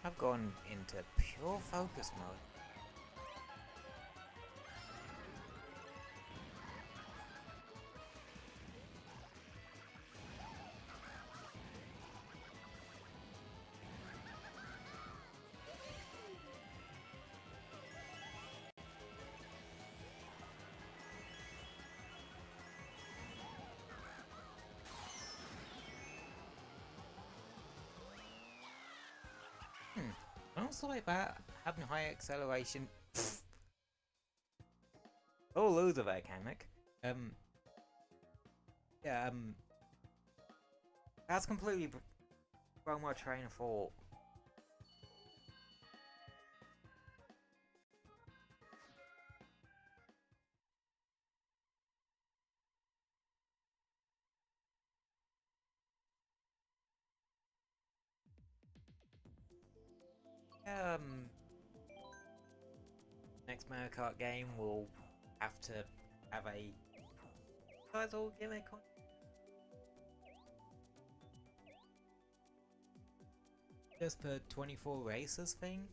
I've gone into pure focus mode. I also like that, having high acceleration. Oh, loser there, Kamek. Yeah, that's completely thrown my train of thought. Next Mariokart game will have to have a puzzle gimmick on. Just the 24 races thing.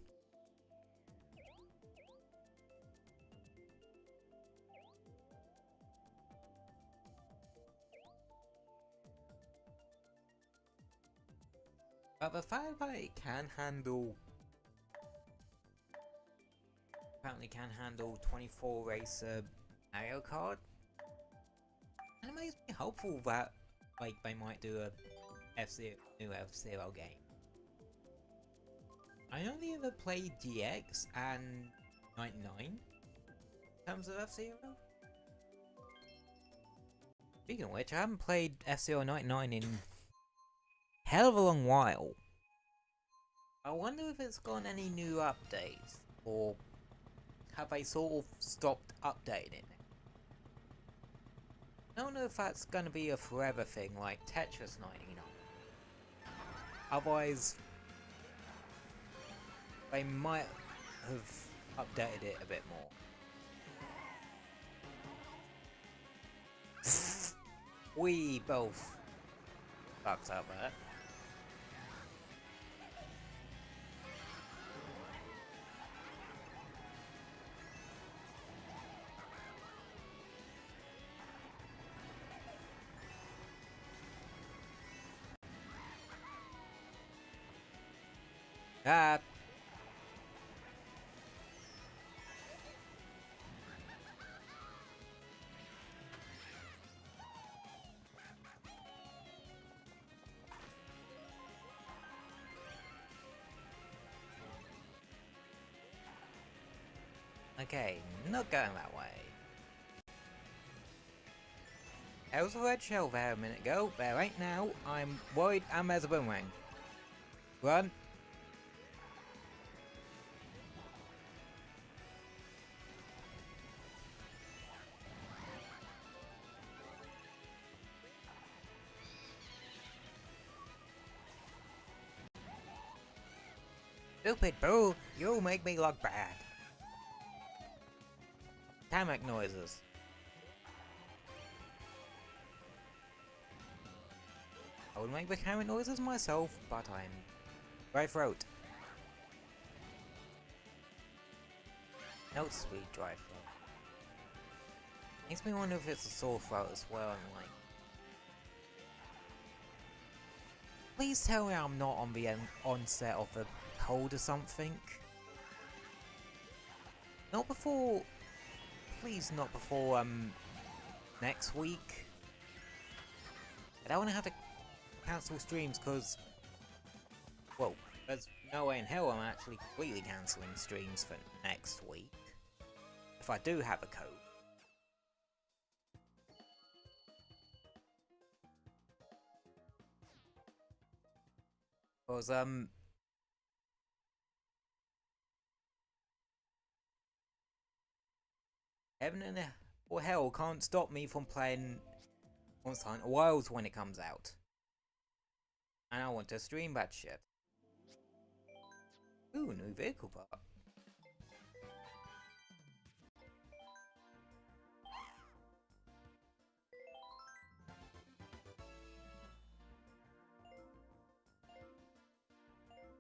But the fact that it can handle, apparently can handle 24 racer Mariokart, and it makes me hopeful that like they might do a new F-Zero game. I only ever played GX and 99 in terms of F-Zero. Speaking of which, I haven't played F-Zero 99 in hell of a long while. I wonder if it's got any new updates, or have they sort of stopped updating it? I don't know if that's gonna be a forever thing like Tetris 99. Otherwise, they might have updated it a bit more. We both fucked up there. Okay, not going that way. There was a red shell there a minute ago. There ain't now. I'm worried, and there's a boomerang. Run. Stupid boo, you make me look bad. Timeout noises. I would make the camera noises myself, but I'm dry throat. Note speed dry throat. Makes me wonder if it's a sore throat as well. And like, please tell me I'm not on the onset of a cold or something. Not before. Please, not before next week. I don't want to have to cancel streams because, well, there's no way in hell I'm actually completely cancelling streams for next week. If I do have a code. Because, heaven and or hell can't stop me from playing Monster Hunter Wilds when it comes out. And I want to stream that shit. Ooh, new vehicle part.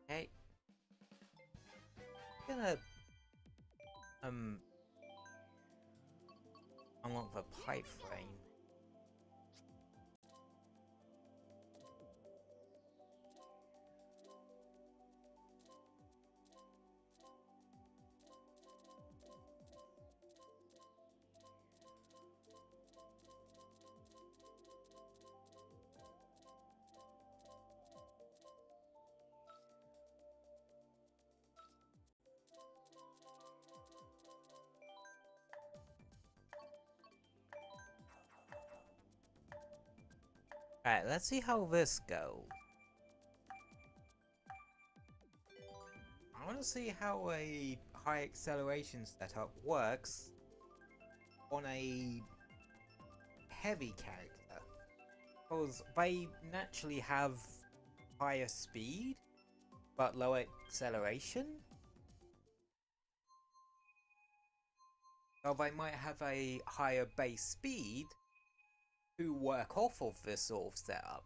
Okay. I'm gonna unlock the pipe frame. Alright, let's see how this goes. I want to see how a high acceleration setup works on a heavy character. Because they naturally have higher speed, but lower acceleration. So they might have a higher base speed to work off of this sort of setup.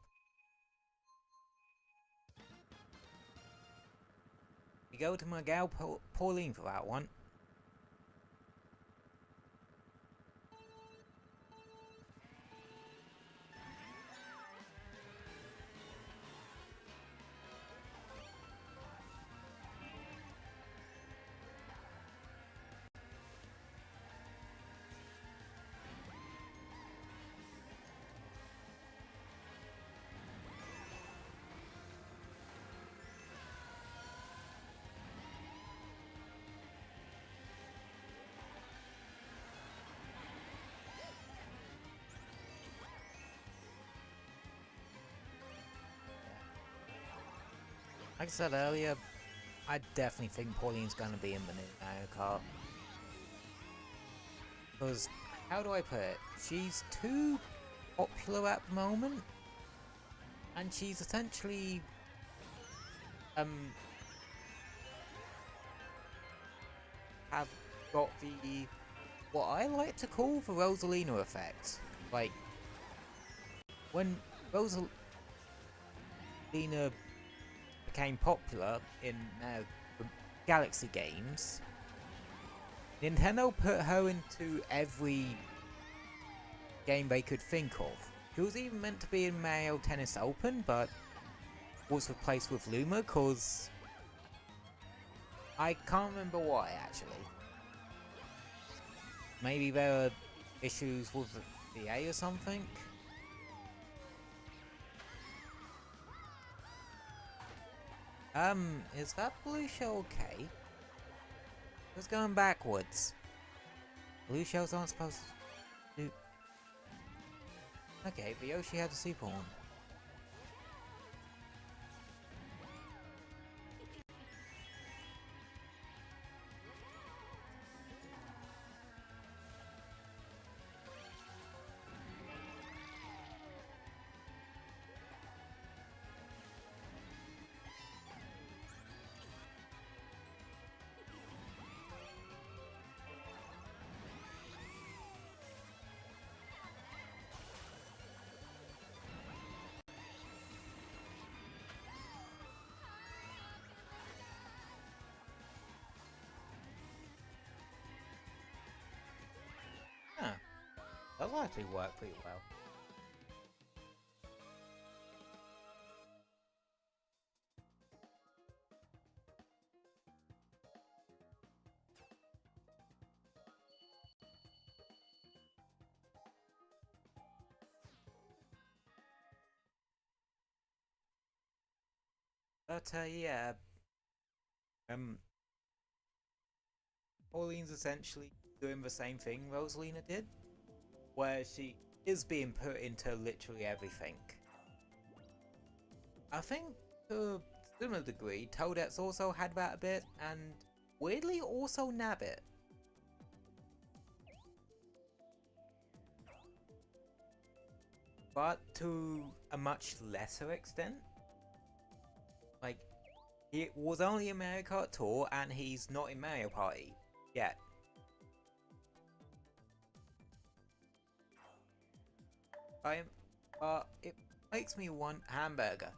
We go to my gal Pauline for that one. Like I said earlier, I definitely think Pauline's gonna be in the new Mariokart. Because, how do I put it? She's too popular at the moment. And she's essentially... have got the... what I like to call the Rosalina effect. Like, when Rosalina became popular in Galaxy games, Nintendo put her into every game they could think of. She was even meant to be in Mario Tennis Open, but was replaced with Luma because I can't remember why actually. Maybe there were issues with the VA or something. Is that blue shell okay? It's going backwards. Blue shells aren't supposed to do... Okay, but Yoshi had a super one. does actually work pretty well. But yeah, Pauline's essentially doing the same thing Rosalina did, where she is being put into literally everything. I think to a similar degree, Toadette's also had that a bit, and weirdly also Nabbit. But to a much lesser extent. Like, it was only a Mario Kart tour, and he's not in Mario Party yet. It makes me want hamburger.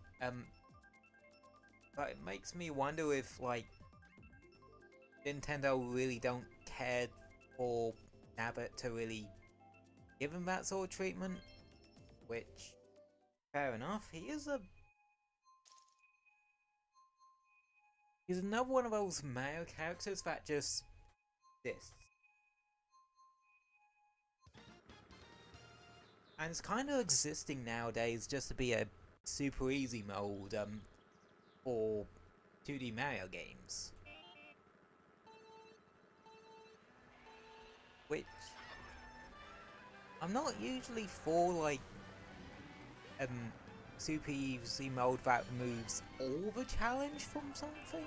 But it makes me wonder if like Nintendo really don't care for Nabbit to really give him that sort of treatment. Which, fair enough. He's another one of those Mario characters that just exists. And it's kind of existing nowadays just to be a super easy mode for 2D Mario games. Which I'm not usually for, like super easy mode that removes all the challenge from something.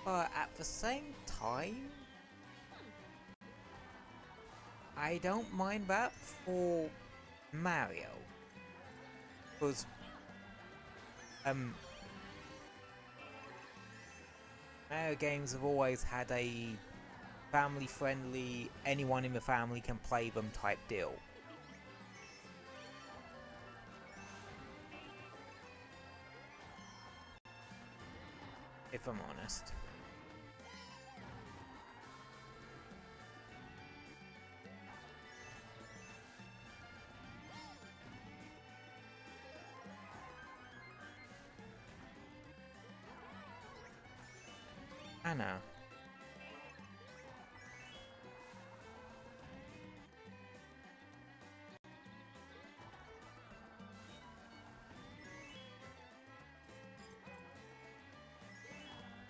But at the same time, I don't mind that for Mario. Because Mario games have always had a family friendly, anyone in the family can play them type deal. If I'm honest. I know.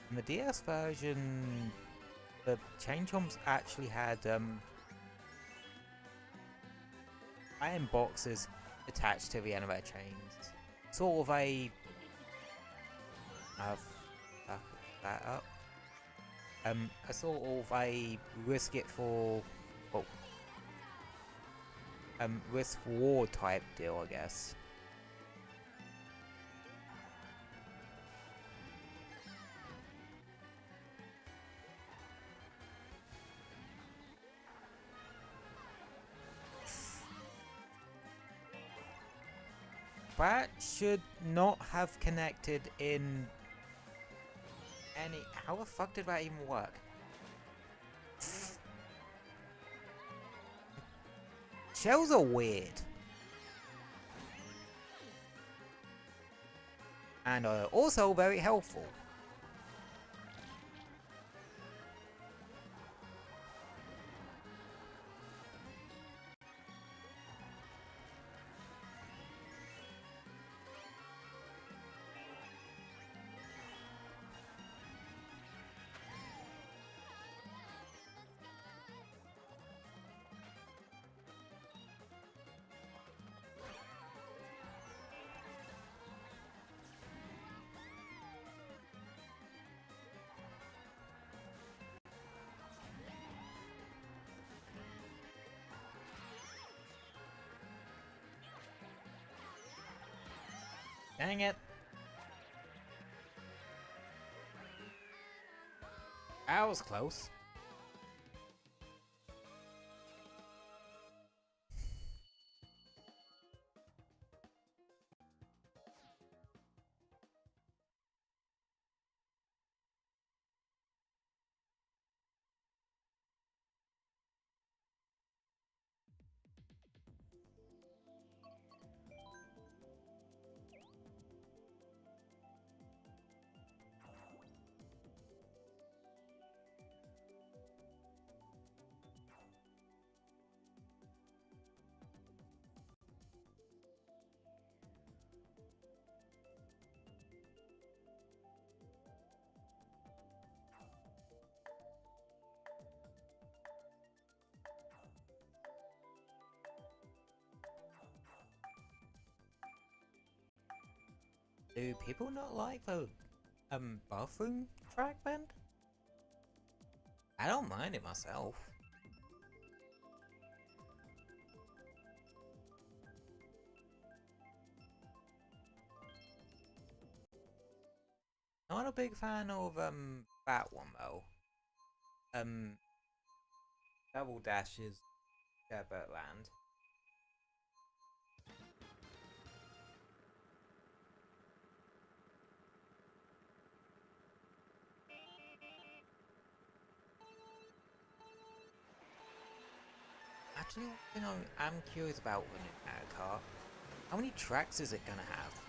In the DS version, the chain chomps actually had iron boxes attached to the end of their chains. Sort of a that up. A sort of a risk it for risk reward type deal, I guess. That should not have connected in any... How the fuck did that even work? Shells are weird. And are also very helpful. Dang it. That was close. Do people not like the bathroom track band? I don't mind it myself. I'm not a big fan of that one though. Double Dash's Sherbert Land. Actually, you know, I'm curious about the new Mariokart. How many tracks is it gonna have?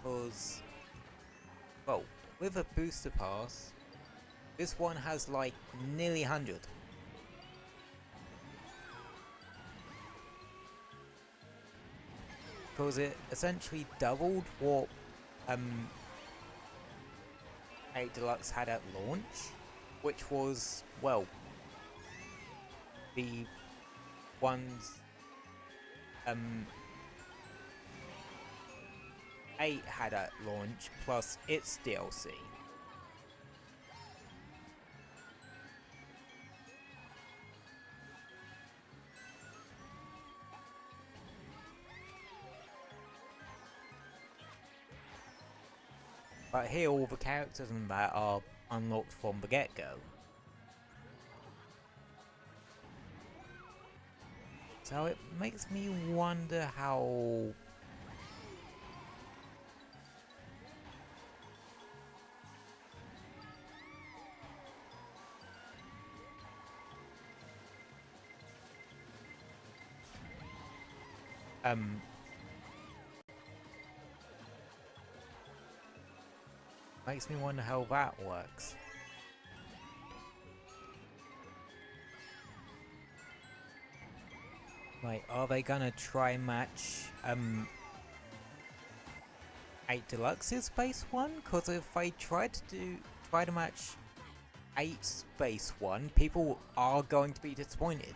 Because, well, with a booster pass, this one has like nearly 100. Because it essentially doubled what 8 Deluxe had at launch, which was, well, the ones 8 had at launch plus its DLC. But here all the characters and that are unlocked from the get-go. So it makes me wonder how... makes me wonder how that works. Like, are they gonna try match 8 Deluxe's base one? Cause if they try to match 8's base one, people are going to be disappointed.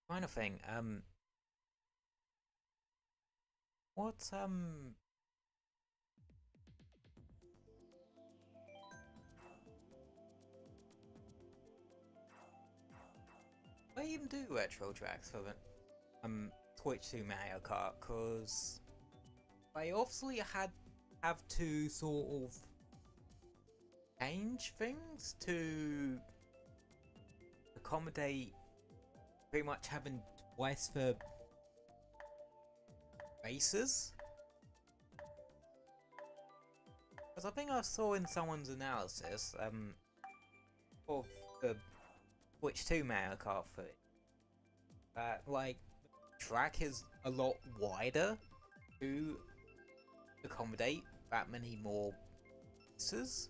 Kind of thing. What I even do retro tracks for the Twitch 2 Mario Kart, cause I obviously have to sort of change things to accommodate pretty much having twice the races. Because I think I saw in someone's analysis of the Twitch 2 Mario Kart footage that like the track is a lot wider to accommodate that many more races.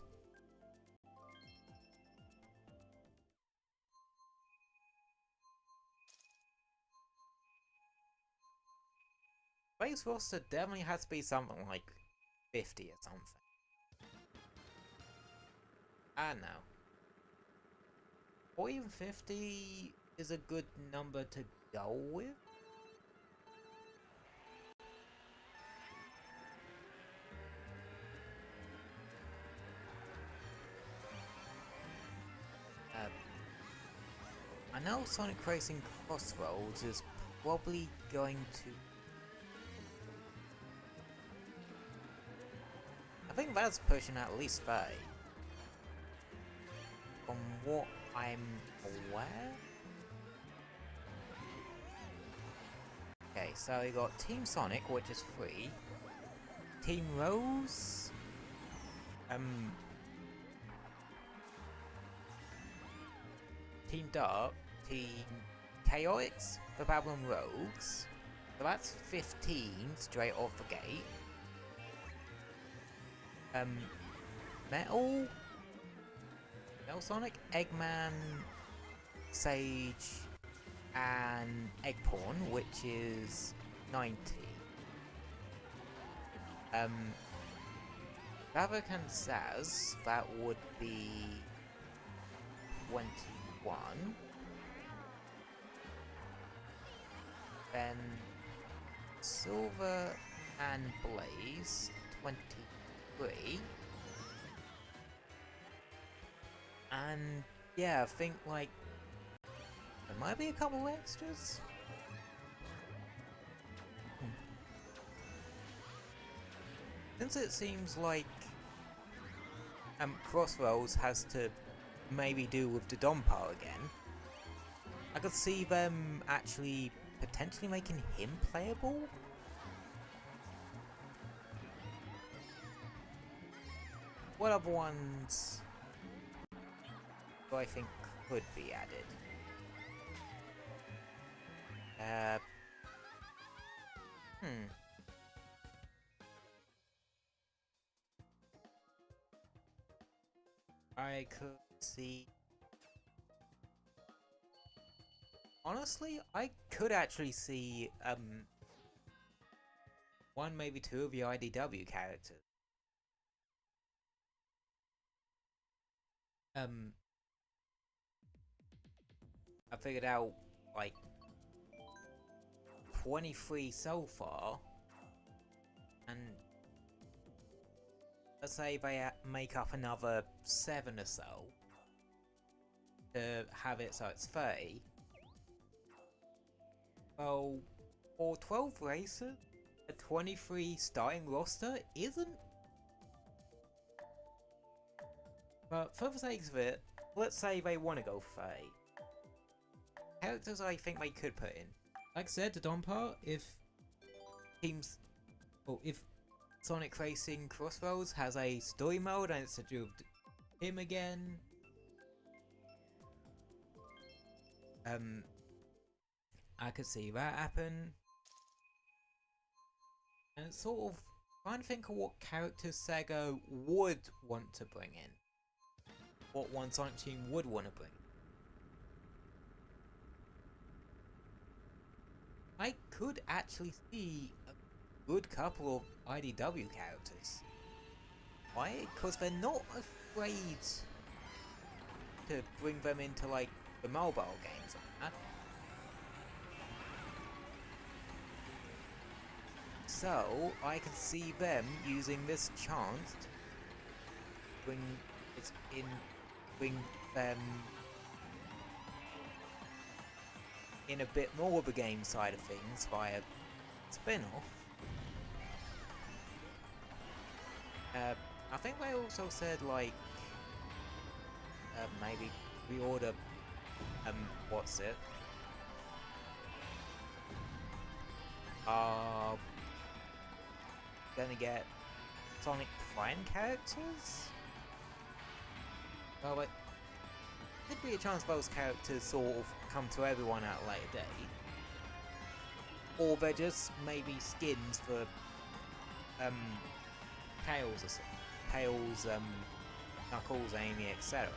Base roster definitely has to be something like 50 or something. I don't know. Or even 50 is a good number to go with. I know Sonic Racing Crossroads is probably going to... I think that's pushing at least 30. from what I'm aware. Okay, so we got Team Sonic, which is free. Team Rose. Team Dark. Team Chaotix for Babylon Rogues. So that's 15 straight off the gate. Metal Sonic, Eggman, Sage, and Eggporn, which is 90. Bavok and Saz, that would be 21. Then Silver and Blaze, 23. And yeah, I think like there might be a couple extras. Since it seems like Crossroads has to maybe do with the Dompa again, I could see them actually potentially making him playable. What other ones do I think could be added? I could see... Honestly, I could actually see one, maybe two of the IDW characters. I figured out like 23 so far, and let's say they make up another 7 or so to have it so it's 30. Well, for 12 races, a 23 starting roster isn't. But for the sake of it, let's say they want to go for 30. Characters I think they could put in. Like I said, the Dompa, if teams, well, if Sonic Racing Crossroads has a story mode and it's to do with him again, I could see that happen. And it's sort of trying to think of what characters Sega would want to bring in. What one Sonic team would want to bring. I could actually see a good couple of IDW characters. Why? Because they're not afraid to bring them into like the mobile games and that. So I can see them using this chance to bring them in a bit more of the game side of things via spin-off. I think they also said like maybe reorder what's it? Gonna get Sonic Prime characters? Well, like, could be a chance those characters sort of come to everyone at a later date. Or they're just maybe skins for Tails or something. Tails, Knuckles, Amy, etc.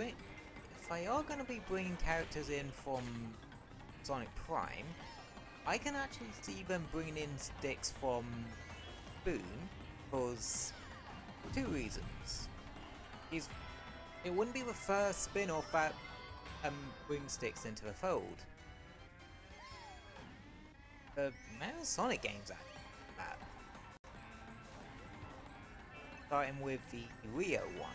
If they are going to be bringing characters in from Sonic Prime, I can actually see them bringing in sticks from Boom, because two reasons. It wouldn't be the first spin-off that brings sticks into the fold. The Sonic games at that. starting with the Rio one.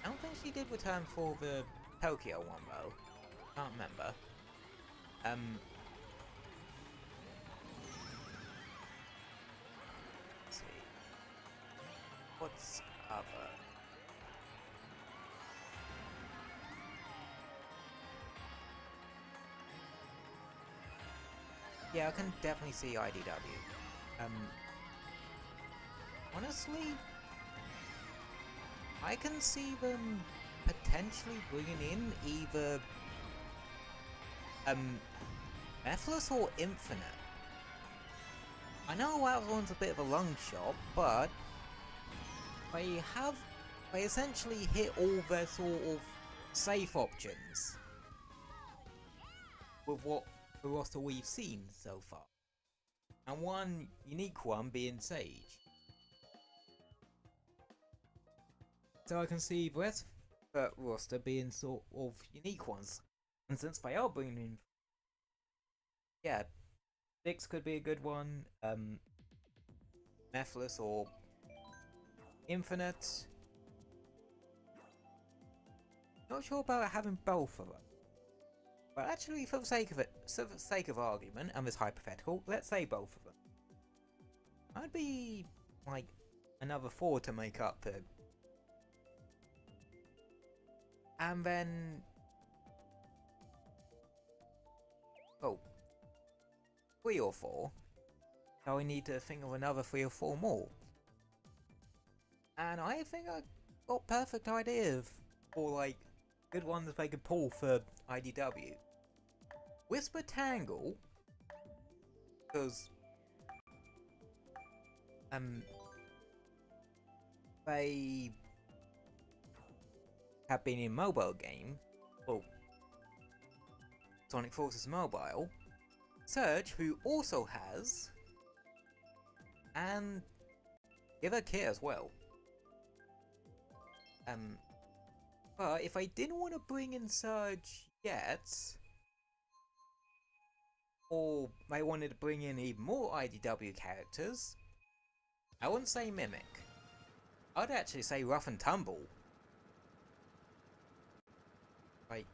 I don't think she did return for the Tokyo one though. Can't remember. Let's see. What's other? Yeah, I can definitely see IDW. Honestly, I can see them potentially bringing in either Methless or Infinite. I know that one's a bit of a long shot, but they essentially hit all their sort of safe options with what the roster we've seen so far. And one unique one being Sage. So I can see the rest of the roster being sort of unique ones. And since they are bringing in... Yeah, Six could be a good one. Methless or Infinite. Not sure about having both of them. But actually, for the sake of it, for the sake of argument and this hypothetical, let's say both of them. I'd be like another 4 to make up it. And then... Oh. 3 or 4. Now we need to think of another 3 or 4 more. And I think I got perfect ideas for like good ones they could pull for IDW. Whisper Tangle, because they have been in mobile game, well, Sonic Forces Mobile. Surge, who also has, and give a kit as well. But if I didn't want to bring in Surge yet, or I wanted to bring in even more IDW characters, I wouldn't say Mimic. I'd actually say Rough and Tumble. Like,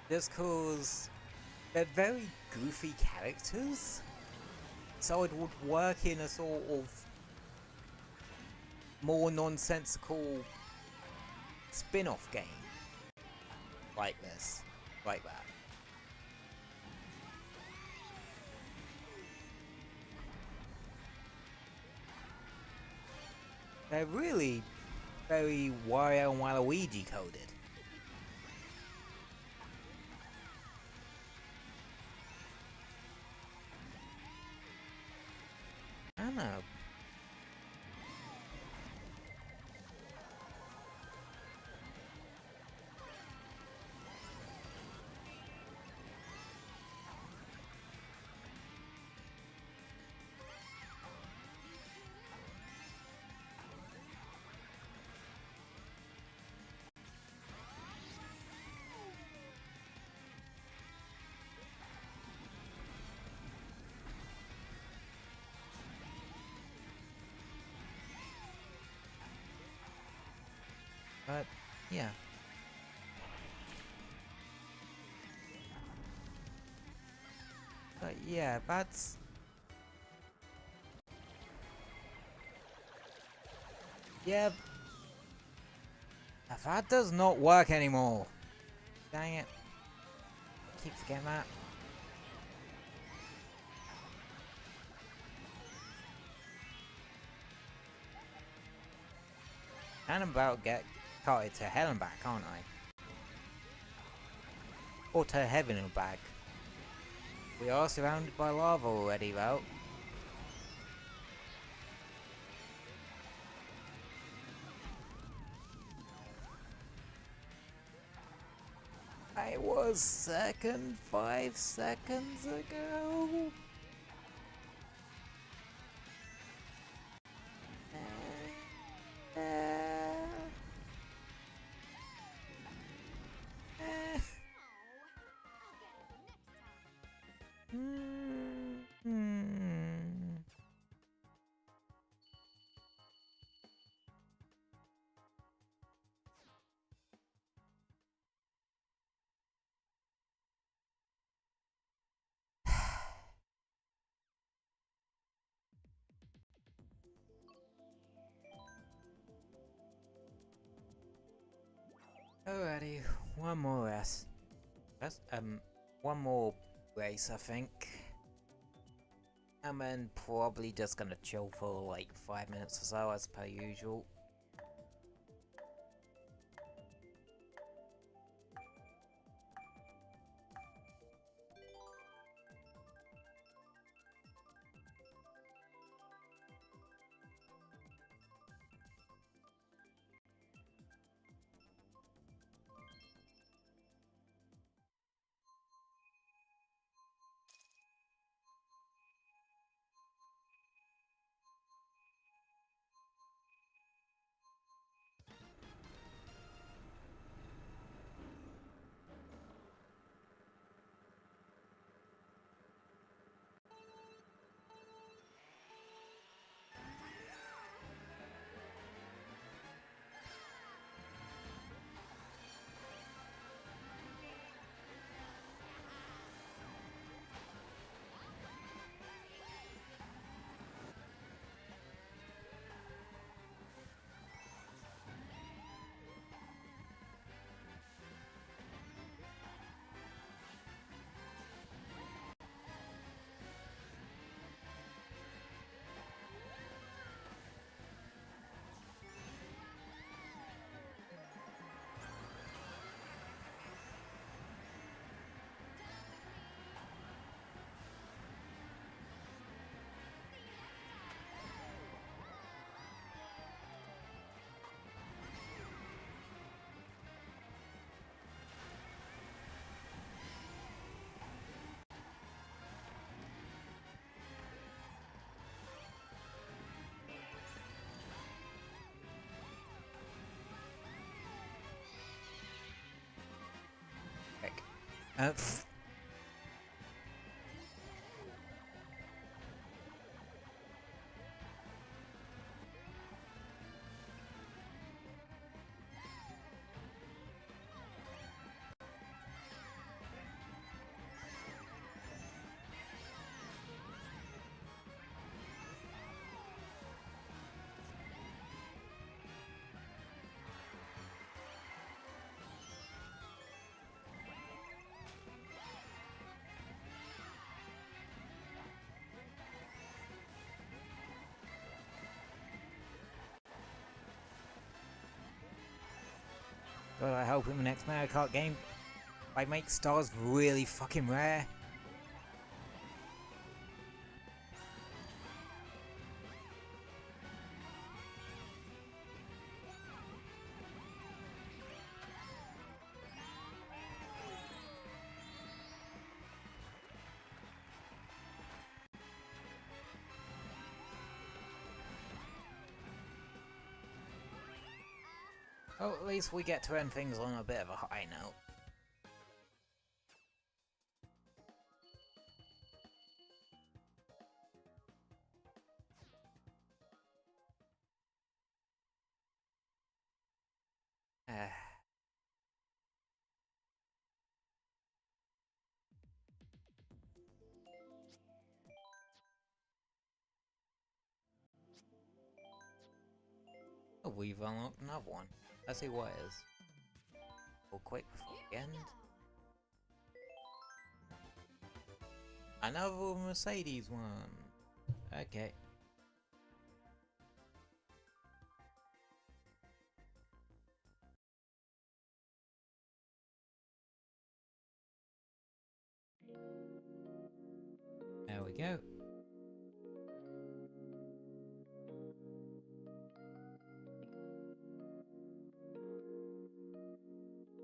just cause they're very goofy characters, so it would work in a sort of more nonsensical spin-off game like this, like that. They're really very Wario and Waluigi coded. I don't know. But, yeah. But yeah, that's... Yeah. That does not work anymore. Dang it. Keep forgetting that. And I'm about to get carted to hell and back, aren't I? Or to heaven and back. We are surrounded by lava already, though. I was second 5 seconds ago. Alrighty, one more race. One more race, I think. And then probably just gonna chill for like 5 minutes or so, as per usual. Uh, God, I hope in the next Mario Kart game I make stars really fucking rare. Oh, at least we get to end things on a bit of a high note. Oh, we've unlocked another one. Let's see what it is. Real quick before the end. Another Mercedes one. Okay. There we go.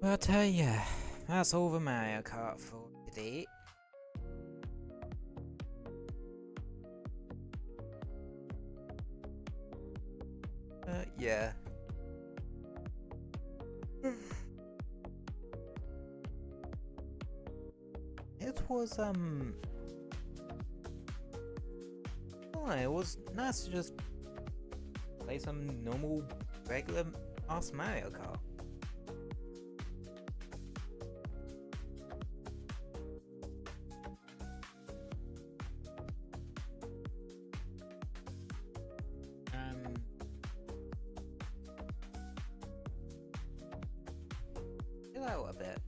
But yeah, that's all the Mario Kart for today. Yeah. It was don't know, it was nice to just play some normal, regular ass Mario Kart. Chill out a bit.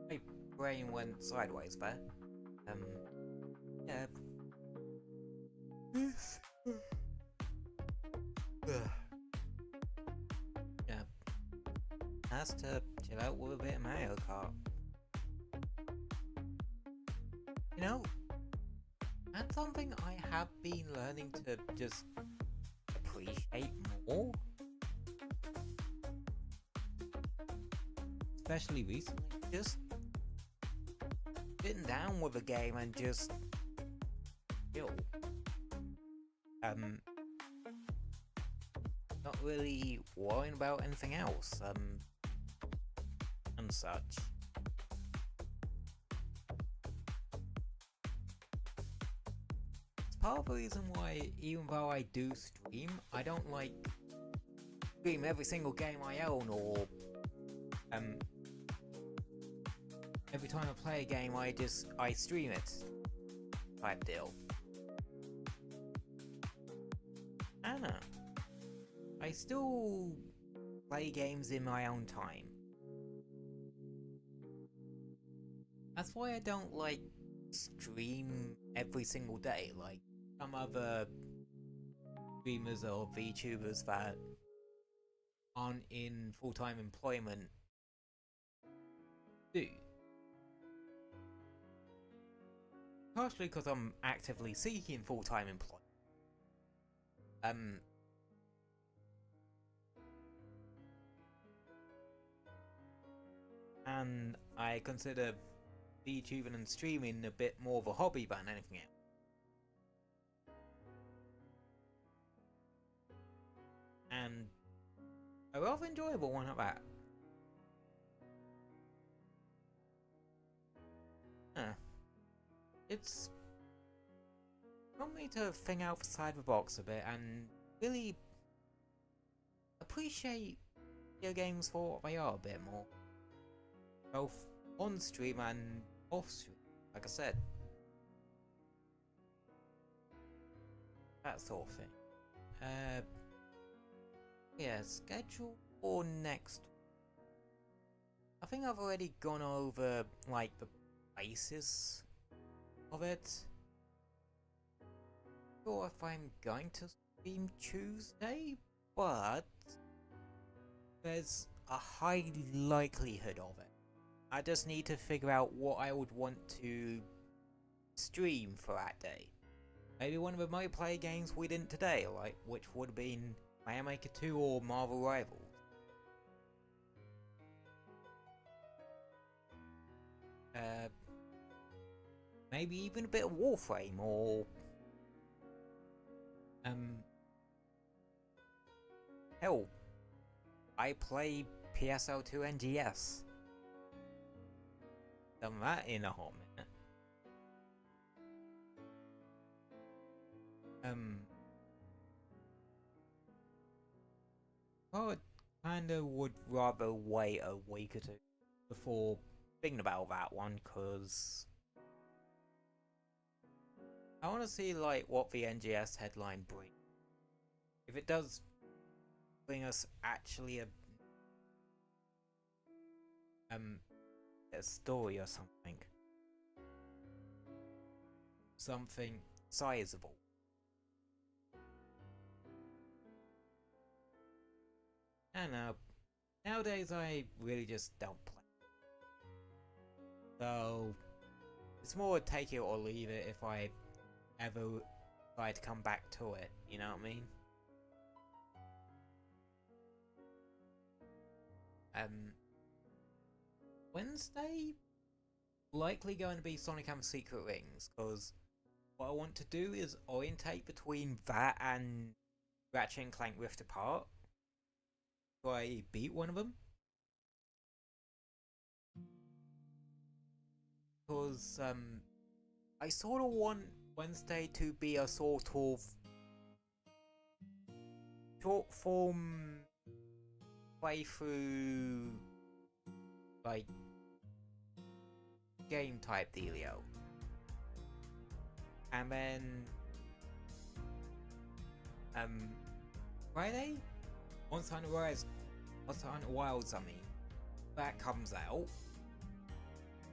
My brain went sideways there. Yeah. Yeah. Has to chill out with a bit of Mario Kart. You know, that's something I have been learning to just appreciate more. Especially recently, just sitting down with a game and just chill. Not really worrying about anything else, and such. It's part of the reason why, even though I do stream, I don't like stream every single game I own, or every time I play a game I stream it type deal. I don't know. I still play games in my own time. That's why I don't like stream every single day like some other streamers or VTubers that aren't in full-time employment do. Partially because I'm actively seeking full-time employment. And I consider VTubing and streaming a bit more of a hobby than anything else. And a rather enjoyable one at that. It's got me to think outside the box a bit and really appreciate video games for what they are a bit more. Both on stream and off stream, like I said. That sort of thing. Yeah, schedule for next. I think I've already gone over like the basis of it. Not sure if I'm going to stream Tuesday, but there's a high likelihood of it. I just need to figure out what I would want to stream for that day. Maybe one of the multiplayer games we did today, like which would have been Mariokart 2 or Marvel Rivals. Maybe even a bit of Warframe or hell, I play PSL2 NGS. Done that in a hot minute. I kinda would rather wait a week or two before thinking about that one, cause I want to see like what the NGS headline brings. If it does bring us actually a story or something sizable. I don't know. Nowadays I really just don't play. So it's more take it or leave it if I ever try to come back to it, you know what I mean? Wednesday likely going to be Sonic and Secret Rings, because what I want to do is orientate between that and Ratchet and Clank Rift Apart. So I beat one of them. Because I sort of want Wednesday to be a sort of short form playthrough, like, game type dealio. And then Friday, Monster Hunter Wilds, I mean, that comes out.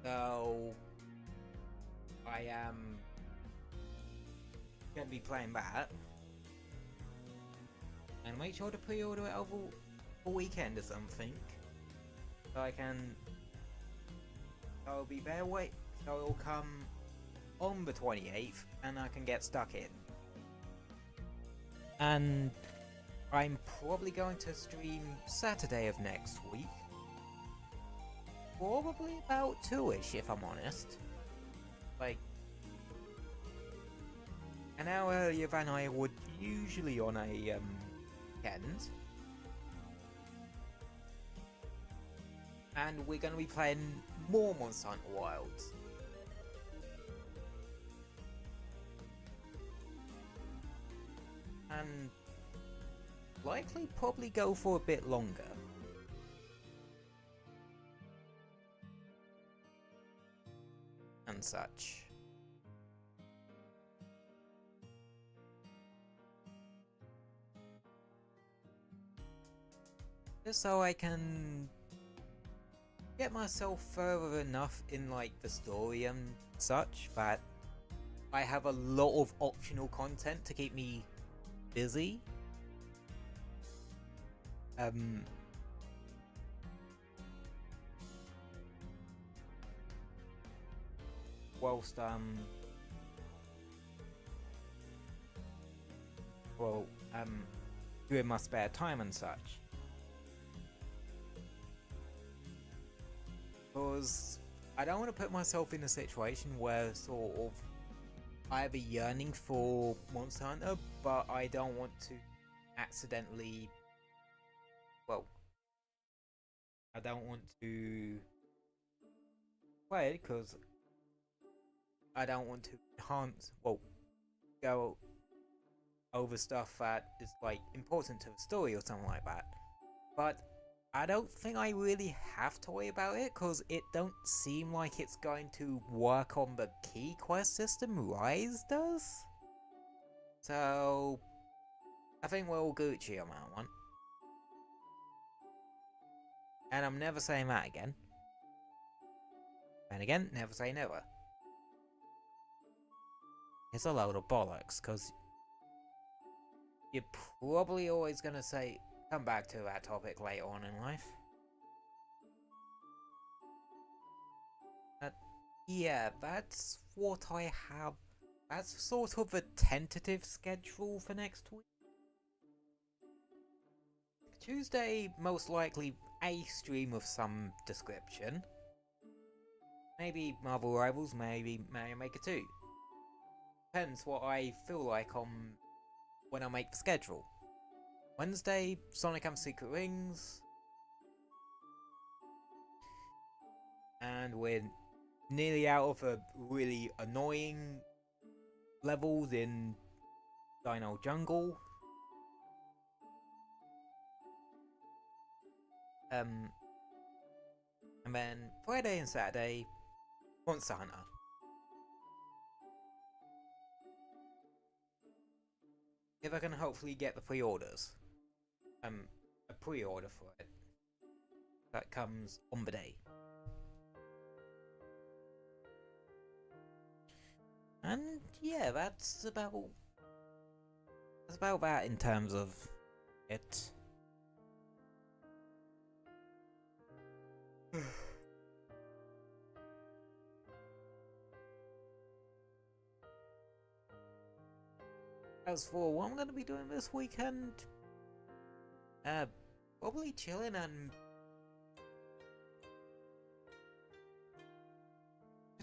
So I am gonna be playing that. And make sure to pre-order it over a weekend or something. So I can... I'll be there, so it'll come on the 28th and I can get stuck in. And I'm probably going to stream Saturday of next week. Probably about 2ish, if I'm honest. Like, an hour earlier than I would usually on a weekend. And we're going to be playing more Monster Hunter Wilds. And likely probably go for a bit longer. And such. Just so I can get myself further enough in like the story and such that I have a lot of optional content to keep me busy. Whilst doing my spare time and such. Because I don't want to put myself in a situation where sort of I be yearning for Monster Hunter, but I don't want to accidentally, well, I don't want to play it because I don't want to enhance, well, go over stuff that is like important to the story or something like that. But I don't think I really have to worry about it because it don't seem like it's going to work on the key quest system Rise does. So I think we're all Gucci on that one. And I'm never saying that again. And again, never say never. It's a load of bollocks because you're probably always going to say, come back to that topic later on in life. Yeah, that's what I have. That's sort of a tentative schedule for next week. Tuesday, most likely a stream of some description. Maybe Marvel Rivals, maybe Mario Maker 2. Depends what I feel like on when I make the schedule. Wednesday, Sonic and Secret Rings. And we're nearly out of a really annoying levels in Dino Jungle. And then Friday and Saturday, Monster Hunter. If I can hopefully get the pre-orders. A pre-order for it. That comes on the day. And yeah, that's about that in terms of it. As for what I'm going to be doing this weekend, probably chilling and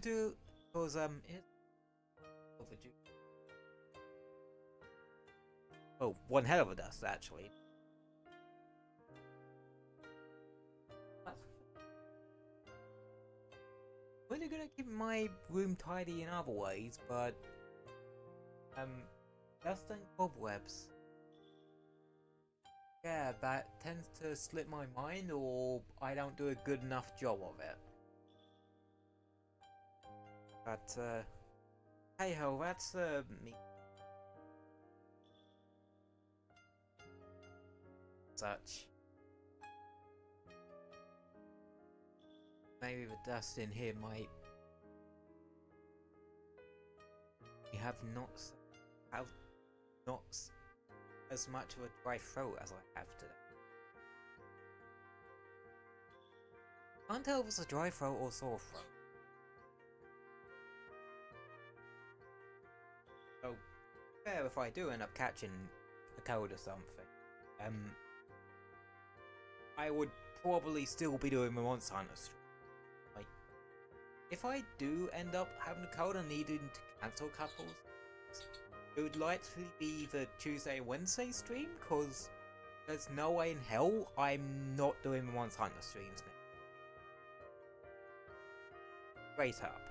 do because it's overdue. Oh, one hell of a dust actually. Really gonna keep my room tidy in other ways, but dust and cobwebs. Yeah, that tends to slip my mind, or I don't do a good enough job of it. But hey ho, that's me. Such. Maybe the dust in here might. You have not as much of a dry throat as I have today. Can't tell if it's a dry throat or sore throat. So, fair if I do end up catching a cold or something. I would probably still be doing my Monster Hunter stream. Like, if I do end up having a cold and needing to cancel couples, it would likely be the Tuesday and Wednesday stream, because there's no way in hell I'm not doing my Monster Hunter streams now. Straight up.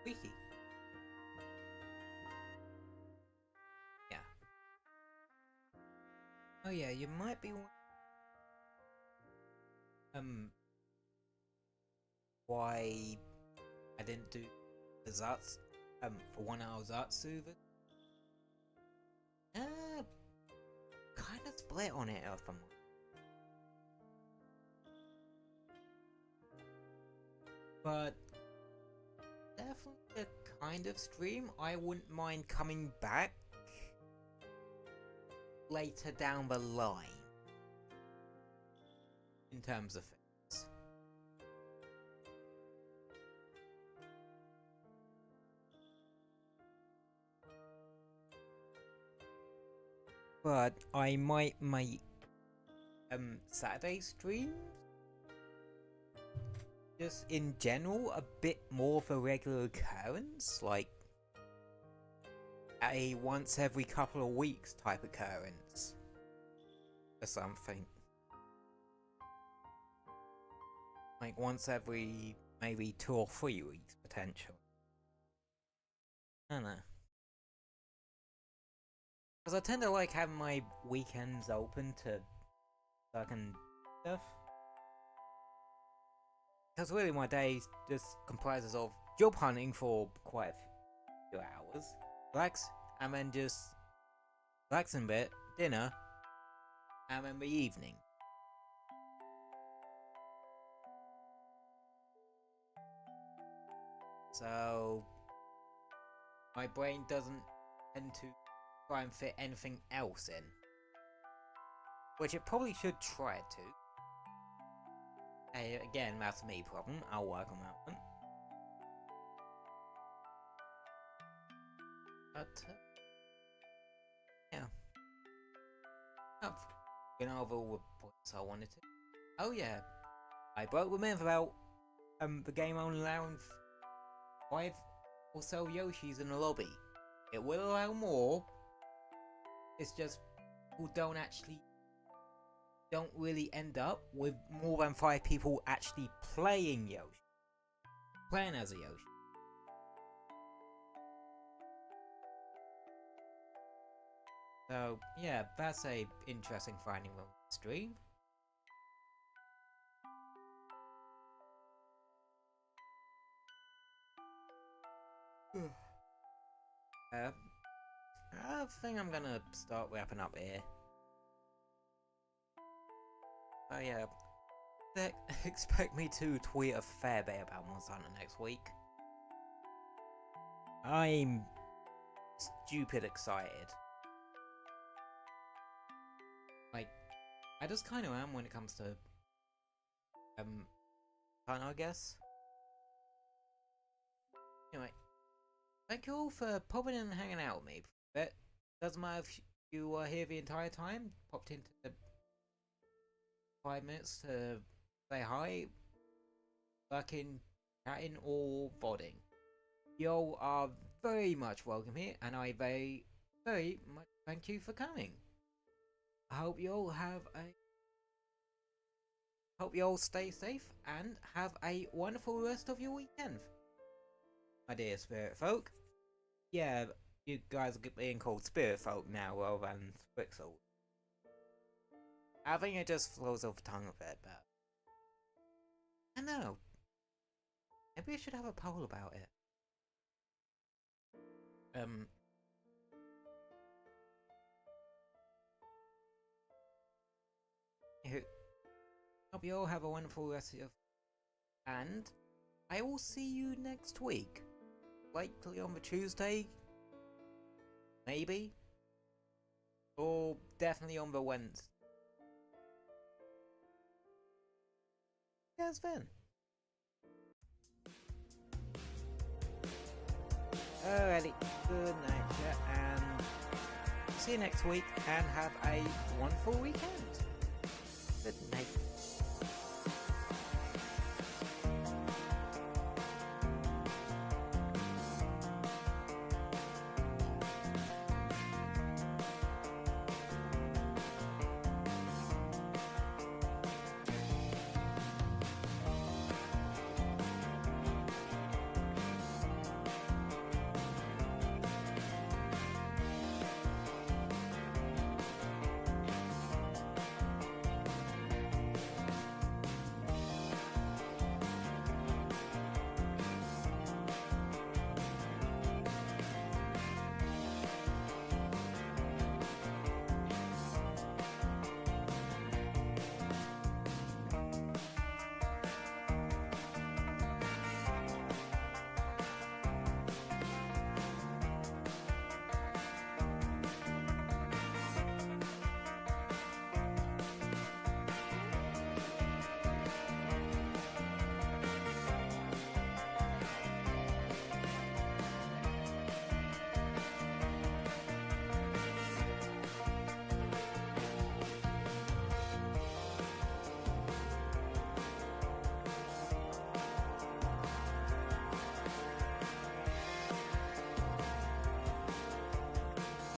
Wiki. Yeah. Oh yeah, you might be why I didn't do the Zarts for 1 hour Zartsu. Kind of split on it if I'm. But definitely a kind of stream I wouldn't mind coming back later down the line in terms of things. But I might make Saturday streams just in general a bit more of a regular occurrence, like a once every couple of weeks type occurrence or something. Like once every maybe 2 or 3 weeks potentially. I don't know. Because I tend to like having my weekends open to certain stuff. Because really my day just comprises of job hunting for quite a few hours, relax, and then just relaxing a bit, dinner, and then the evening. So my brain doesn't tend to try and fit anything else in, which it probably should try to. Hey, again, that's me problem. I'll work on that one. But yeah, I've been over all the points I wanted to. Oh yeah, I broke the myth about the game only allowing 5 or so Yoshis in the lobby. It will allow more. It's just people don't really end up with more than 5 people actually playing Yoshi. Playing as a Yoshi. So yeah, that's a interesting finding on the stream. I think I'm gonna start wrapping up here. Oh yeah, expect me to tweet a fair bit about Monster Hunter next week. I'm stupid excited. Like, I just kind of am when it comes to Hunter, I guess. Anyway, thank you all for popping in and hanging out with me. Doesn't matter if you were here the entire time, popped into the 5 minutes to say hi, working, chatting, or vodding. You all are very much welcome here, and I very, very much thank you for coming. I hope you all stay safe and have a wonderful rest of your weekend. My dear spirit folk. Yeah, you guys are being called spirit folk now rather than Pixel. I think it just flows off the tongue a bit, but I don't know. Maybe we should have a poll about it. Hope you all have a wonderful rest of your... And I will see you next week. Likely on the Tuesday. Maybe. Or definitely on the Wednesday. Guys then. Alrighty, good night, chat, and see you next week, and have a wonderful weekend. Good night.